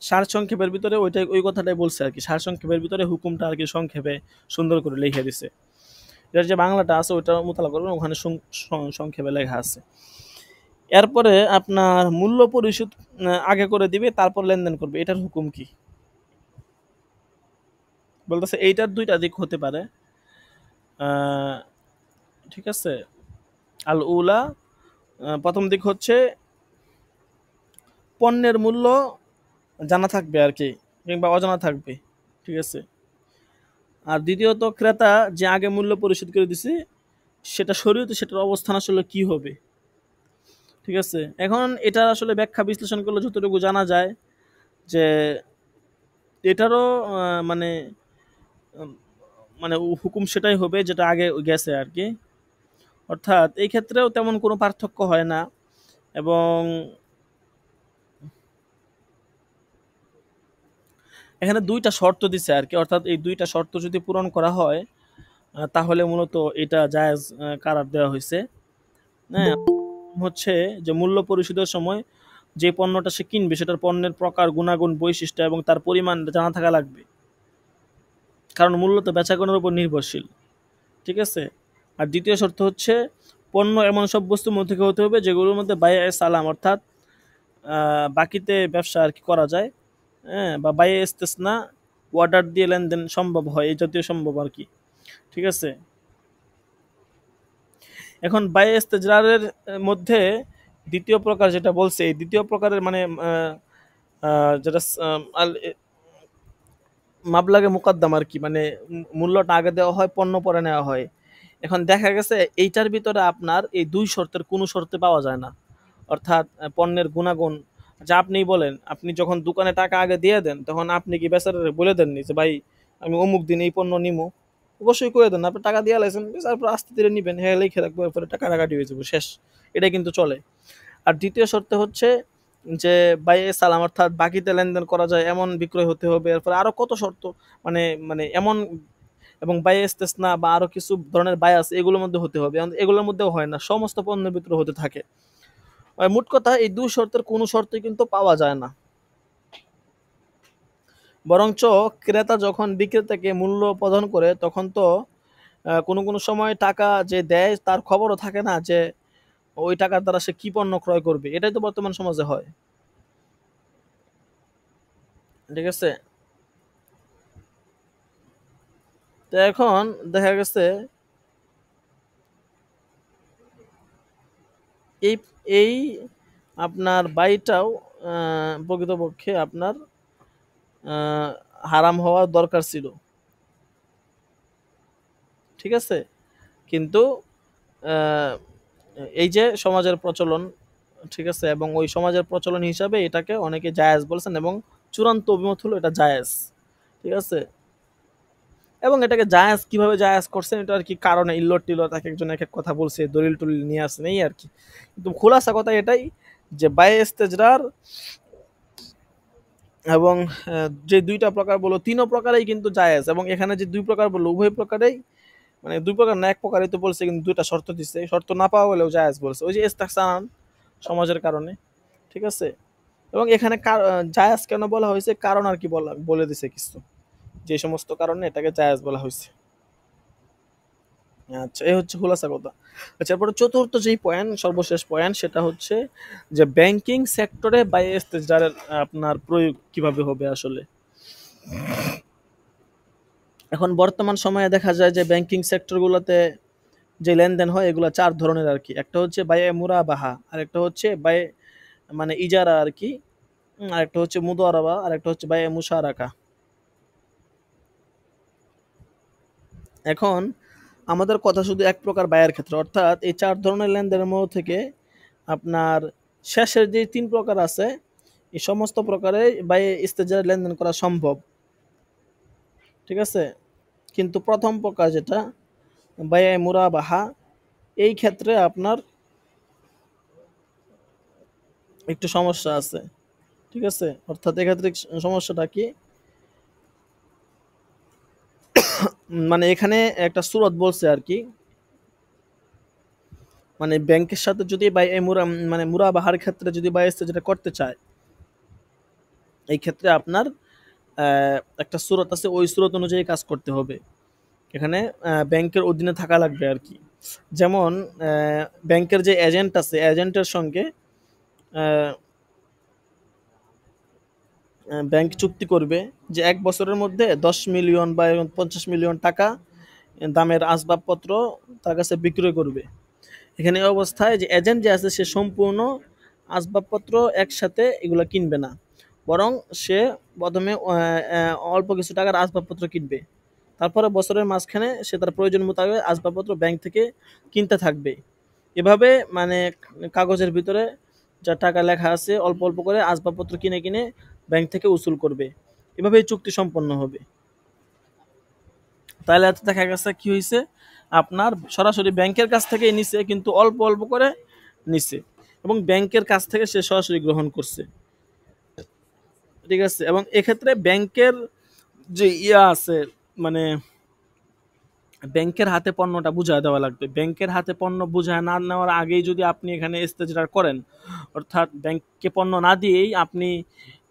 সার সংক্ষেপের ভিতরে ওইটাই ওই কথাটাই বলছে আর কি, সার সংক্ষেপের ভিতরে হুকুমটা আর কি সংক্ষেপে সুন্দর করে লিখে দিছে। এটার যে বাংলাটা আছে ওইটা মোতালা করবেন, ওখানে সংক্ষেপে লেখা আছে। এরপরে আপনার মূল্য পরিশোধ আগে করে দিবে, তারপর লেনদেন করবে, এটার হুকুম কি? বলতেছে এইটার দুইটা দিক হতে পারে। আহ, ঠিক আছে, আল উলা, প্রথম দিক হচ্ছে পণ্যের মূল্য জানা থাকবে আর কি, কিংবা অজানা থাকবে। ঠিক আছে, আর দ্বিতীয়ত ক্রেতা যে আগে মূল্য পরিশোধ করে দিছে সেটা শরীয়তে সেটার অবস্থান আসলে কি হবে। ঠিক আছে, এখন এটা আসলে ব্যাখ্যা বিশ্লেষণ করলে যতটুকু জানা যায় যে এটারও মানে উম, মানে হুকুম সেটাই হবে যেটা আগে গেছে আর কি। অর্থাৎ এই ক্ষেত্রেও তেমন কোনো পার্থক্য হয় না। এবং এখানে দুইটা শর্ত দিছে আর কি, অর্থাৎ এই দুইটা শর্ত যদি পূরণ করা হয় তাহলে মূলত এটা জায়েজ কারার দেওয়া হয়েছে। হ্যাঁ, হচ্ছে যে মূল্য পরিশোধের সময় যে পণ্যটা সে কিনবে সেটার পণ্যের প্রকার, গুণাগুণ, বৈশিষ্ট্য এবং তার পরিমাণ জানা থাকা লাগবে, কারণ মূল্য তো বেচাকেনার উপর নির্ভরশীল। ঠিক আছে, আর দ্বিতীয় শর্ত হচ্ছে পণ্য এমন সব বস্তুর মধ্যে থেকে হতে হবে যেগুলোর মধ্যে বাইয়ে সালাম, অর্থাৎ বাকিতে ব্যবসা আর কি করা যায়, হ্যাঁ, বা বাইয়ে ইস্তেসনা, অর্ডার দিয়ে লেনদেন সম্ভব হয়, এই জাতীয় সম্ভব আর কি। ঠিক আছে, এখন বাইয়ে ইস্তেজরারের মধ্যে দ্বিতীয় প্রকার যেটা বলছে, এই দ্বিতীয় প্রকারের মানে যেটা মাবলাগে মুকদ্দাম আর কি, মানে মূল্যটা আগে দেওয়া হয়, পণ্য পরে নেওয়া হয়। এখন দেখা গেছে এইটার ভিতরে আপনার এই দুই শর্তের কোনো শর্তে পাওয়া যায় না। অর্থাৎ পণ্যের গুণাগুণ, যা আপনিই বলেন, আপনি যখন দোকানে টাকা আগে দিয়ে দেন তখন আপনি কি বেচারারে বলে দেননি যে ভাই আমি অমুক দিন এই পণ্য নিমু? অবশ্যই করে দেন, আপনি টাকা দিয়ে লাইছেন, তারপর আস্তে ধীরে নিবেন, হ্যাঁ লিখে রাখবো, এরপরে টাকা কাটাকাটি হয়ে যাবো, শেষ। এটা কিন্তু চলে। আর দ্বিতীয় শর্ত হচ্ছে যে বাই সালাম, অর্থাৎ বাকিতে লেনদেন করা যায় এমন বিক্রয় হতে হবে। এরপরে আরো কত শর্ত, মানে মানে এমন, এবং বাই ইস্তেসনা বা আরো কিছু ধরনের বায়াস এগুলোর মধ্যে হতে হবে, এগুলোর মধ্যেও হয় না, সমস্ত পণ্যের ভিতরে হতে থাকে। মোট কথা এই দুই শর্তের কোনো শর্তই কিন্তু পাওয়া যায় না। বরঞ্চ ক্রেতা যখন বিক্রেতাকে মূল্য প্রদান করে তখন তো কোনো কোনো সময় টাকা যে দেয় তার খবরও থাকে না যে ওই টাকার দ্বারা সে কি পণ্য ক্রয় করবে। এটাই তো বর্তমান সমাজে হয়। ঠিক আছে। তো এখন দেখা গেছে এই এই আপনার বাইটাও প্রকৃতপক্ষে আপনার হারাম হওয়ার দরকার ছিল, ঠিক আছে। কিন্তু আহ, এই যে সমাজের প্রচলন, ঠিক আছে, এবং ওই সমাজের প্রচলন হিসাবে এটাকে অনেকে জায়েজ বলছেন, এবং চূড়ান্ত অভিমত হলো এটা জায়েজ, ঠিক আছে। এবং এটাকে জায়েজ কিভাবে জায়েজ করছেন এটা আর কি কারণে ইল্লট টিল্লট এক একজন এক এক কথা বলছে, দলিল টলিল নিয়ে আসেন এই আর কি। কিন্তু খোলাসা কথা এটাই যে বায়ে ইস্তেজরার এবং যে দুইটা প্রকার বললো তিনও প্রকারেই কিন্তু জায়েজ, এবং এখানে যে দুই প্রকার বললো উভয় প্রকারেই, মানে দুই প্রকার না এক প্রকারই তো বলছে, কিন্তু দুইটা শর্ত দিচ্ছে, শর্ত না পাওয়া হলেও জায়েজ বলছে, ওই যে ইস্তেহসান সমাজের কারণে, ঠিক আছে। এবং এখানে জায়েজ কেন বলা হয়েছে কারণ আর কি বলে দিছে কিছু, যে সমস্ত কারণে এটাকে জায়েজ বলা হয়েছে। আচ্ছা, এই হচ্ছে খোলাসা কথা। আচ্ছা, এরপরে চতুর্থ যেই পয়েন্ট, সর্বশেষ পয়েন্ট, সেটা হচ্ছে যে ব্যাংকিং সেক্টরে বাই ইস্তেজরারের আপনার প্রয়োগ কিভাবে হবে আসলে। এখন বর্তমান সময়ে দেখা যায় যে ব্যাংকিং সেক্টরগুলোতে যে লেনদেন হয় এগুলো চার ধরনের আর কি। একটা হচ্ছে বায়ে মুরাবাহা, আর একটা হচ্ছে বায়ে মানে ইজারা আর কি, আর একটা হচ্ছে মুদারাবা, আর একটা হচ্ছে বায়ে মুশারাকা। এখন আমাদের কথা শুধু এক প্রকার বায়ের ক্ষেত্রে, অর্থাৎ এই চার ধরনের লেনদেনের মধ্যে থেকে আপনার শেষের যে তিন প্রকার আছে এই সমস্ত প্রকারে বায়ে ইস্তেজারে লেনদেন করা সম্ভব, ঠিক আছে। কিন্তু প্রথম প্রকার যেটা বায়ে মুরাবাহা, এই ক্ষেত্রে আপনার একটু সমস্যা আছে, ঠিক আছে। অর্থাৎ এক্ষেত্রে সমস্যাটা কি, মানে এখানে একটা সুরত বলছে আর কি, মানে ব্যাংকের সাথে যদি বাই মানে মুরাবাহার ক্ষেত্রে যদি বাই যেটা করতে চায়, এই ক্ষেত্রে আপনার একটা সুরত আছে, ওই সুরত অনুযায়ী কাজ করতে হবে। এখানে ব্যাংকের অধীনে থাকা লাগবে আর কি। যেমন ব্যাংকের যে এজেন্ট আছে, এজেন্টের সঙ্গে ব্যাংক চুক্তি করবে যে ১ বছরের মধ্যে ১০ মিলিয়ন বা ৫০ মিলিয়ন টাকা দামের আসবাবপত্র তার কাছে বিক্রয় করবে। এখানে এই অবস্থায় যে এজেন্ট যে আছে সে সম্পূর্ণ আসবাবপত্র একসাথে এগুলো কিনবে না, বরং সে প্রথমে অল্প কিছু টাকার আসবাবপত্র কিনবে, তারপরে বছরের মাঝখানে সে তার প্রয়োজন মোতাবেক আসবাবপত্র ব্যাংক থেকে কিনতে থাকবে। এভাবে মানে কাগজের ভিতরে যা টাকা লেখা আছে অল্প অল্প করে আসবাবপত্র কিনে কিনে ব্যাংক থেকে উসুল করবে। এভাবেই চুক্তি সম্পন্ন হবে। তাহলে এত দেখা গেছে কি হয়েছে, আপনার সরাসরি ব্যাংকের কাছ থেকে নিছে কিন্তু অল্প অল্প করে নিছে, এবং ব্যাংকের কাছ থেকে সে সরাসরি গ্রহণ করছে, ঠিক আছে। এবং এক্ষেত্রে ব্যাংকের যে ইয়া আছে, মানে ব্যাংকের হাতে পণ্যটা বুঝায় দেওয়া লাগবে। ব্যাংকের হাতে পণ্য বুঝায় না নেওয়ার আগেই যদি আপনি এখানে স্টেজটা করেন, অর্থাৎ ব্যাংককে পণ্য না দিয়েই আপনি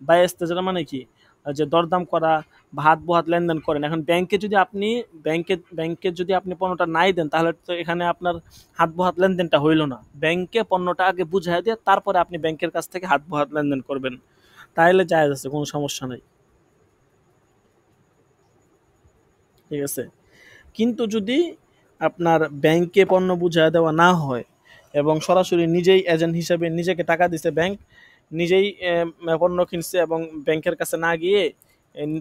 বাই স্টেজটা মানে কি, যে দরদাম করা বা হাত বহাত লেনদেন করেন, এখন ব্যাংকে যদি আপনি ব্যাংকে যদি আপনি পণ্যটা নাই দেন তাহলে তো এখানে আপনার হাত বহাত লেনদেনটা হইল না। ব্যাংকে পণ্যটা আগে বুঝায় দিয়ে তারপরে আপনি ব্যাংকের কাছ থেকে হাত বহাত লেনদেন করবেন, তাহলে জায়েজ আছে, কোনো সমস্যা নাই, ঠিক আছে। কিন্তু যদি আপনার ব্যাংকে পণ্য বুঝায় দেওয়া না হয় এবং সরাসরি নিজেই এজেন্ট হিসেবে নিজেকে টাকা দিছে ব্যাংক, নিজেই পণ্য কিনছে এবং ব্যাংকের কাছে না গিয়ে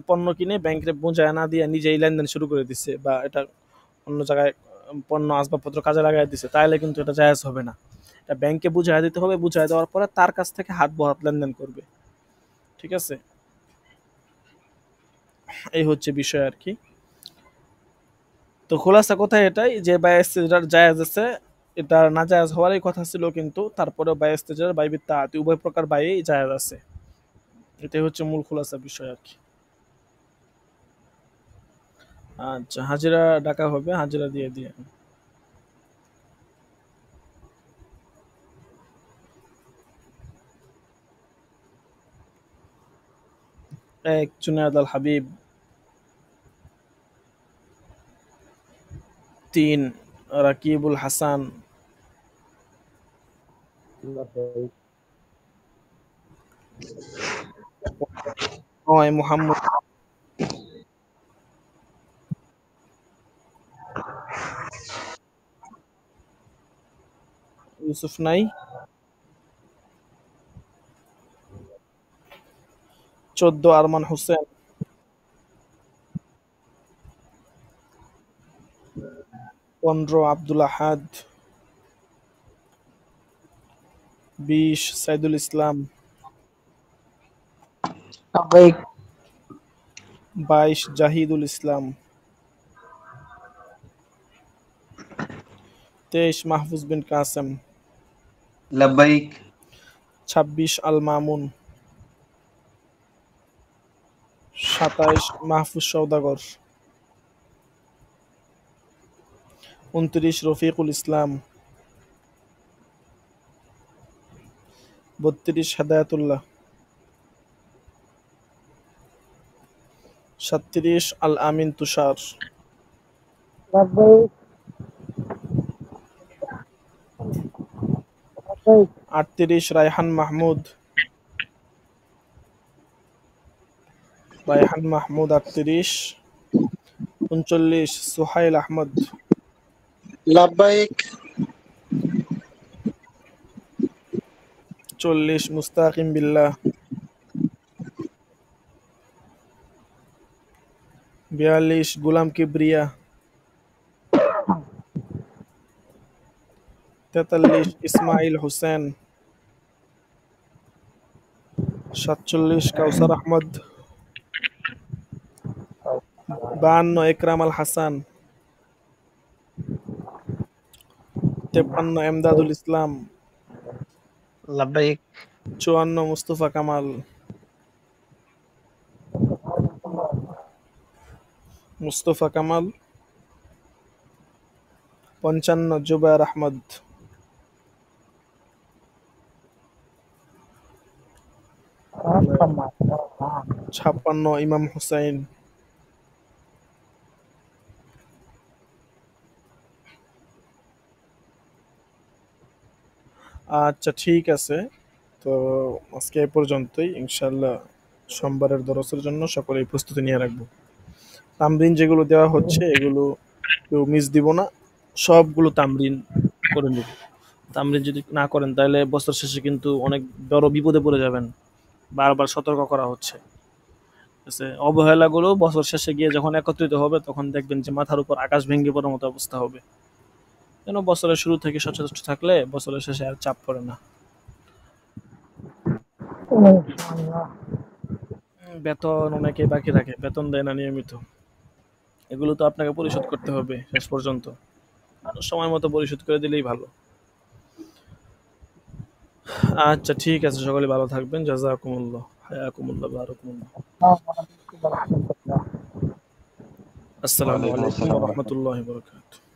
পণ্য কিনে ব্যাংকে বোঝায় না দিয়ে নিজেই লেনদেন শুরু করে দিচ্ছে, বা এটা অন্য জায়গায় পণ্য আসবাবপত্র কাজে লাগাই দিচ্ছে, তাহলে কিন্তু এটা জায়েজ হবে না। এটা ব্যাংকে বুঝায় দিতে হবে, বুঝায় দেওয়ার পরে তার কাছ থেকে হাত বহাত লেনদেন করবে, ঠিক আছে। এই হচ্ছে বিষয় আর কি। তো খোলাসা কথা এটাই যে বায়াস্তেজার জায়েজ আছে, এটা না জায়েজ হওয়ারই কথা ছিল, কিন্তু তারপরেও বায়াস্তেজার বাইবিত্তা আতি উভয় প্রকার বাইই জায়েজ আছে। এটাই হচ্ছে মূল খোলাসা বিষয় আর কি। আচ্ছা, হাজিরা ডাকা হবে, হাজিরা দিয়ে দিয়ে। এক জুনায়দ আল হাবিব, ৩ রাকিবুল হাসান, আল্লাহ হাফেজ। নয় মুহাম্মদ, ইউসুফ নাই। 14 আরমান হোসেন, 15 আব্দুল আহাদ, 20 সাইদুল ইসলাম, لبيك 22 জাহিদুল ইসলাম, 23 মাহফুজ বিন কাসেম, لبيك 26 আল মামুন, 27 মাহফুজ সওদাগর, 29 রফিকুল ইসলাম, 32 হেদায়েতুল্লাহ, 37 আল আমিন তুষার, لبيك لبيك 38 রায়হান মাহমুদ, 38, 39 সুহাইল আহমদ, لبيك 40 মুস্তাকিম বিল্লাহ, 42 গুলাম কিবরিয়া, 43 ইসমাইল হোসেন, 47 কাউসার আহমদ, 52 একরাম আল হাসান, 53 এমদাদুল ইসলাম, لبيك 54 মুস্তফা কামাল, মুস্তফা কামাল, 55 জুবায়ের আহমদ, 56 ইমাম হুসাইন। আচ্ছা ঠিক আছে, তো আজকে এই পর্যন্তই। ইনশাল্লাহ সোমবারের দরসের জন্য সকলেই প্রস্তুতি নিয়ে রাখবো। তামরিন যেগুলো দেওয়া হচ্ছে এগুলো কেউ মিস দিব না, সবগুলো তামরিন করে নিব। তামরিন যদি না করেন তাহলে বছর শেষে কিন্তু অনেক বড় বিপদে পড়ে যাবেন। বারবার সতর্ক করা হচ্ছে। ঠিক আছে? অবহেলাগুলো বছর শেষে গিয়ে যখন একত্রিত হবে তখন দেখবেন যে মাথার উপর আকাশ ভেঙে পড়ার মতো অবস্থা হবে। যেন বছরের শুরু থেকে সচেষ্ট থাকলে বছরের শেষে আর চাপ পড়ে না। إن شاء الله বেতন অনেকে বাকি রাখে, বেতন দেয় না নিয়মিত। এগুলো তো আপনাকে পরিশোধ করতে হবে শেষ পর্যন্ত। সময় মতো পরিশোধ করে দিলেই ভালো। আচ্ছা ঠিক আছে, সকলে ভালো থাকবেন। জাযাকুমুল্লাহ, হায়াকুমুল্লাহ, বারাকুমুল্লাহ। السلام عليكم ورحمة الله আসসালামু ওয়ালাইকুম আলাইকুম ওয়া আসসালাম। রাহমাতুল্লাহি ওয়া বারাকাতুহু।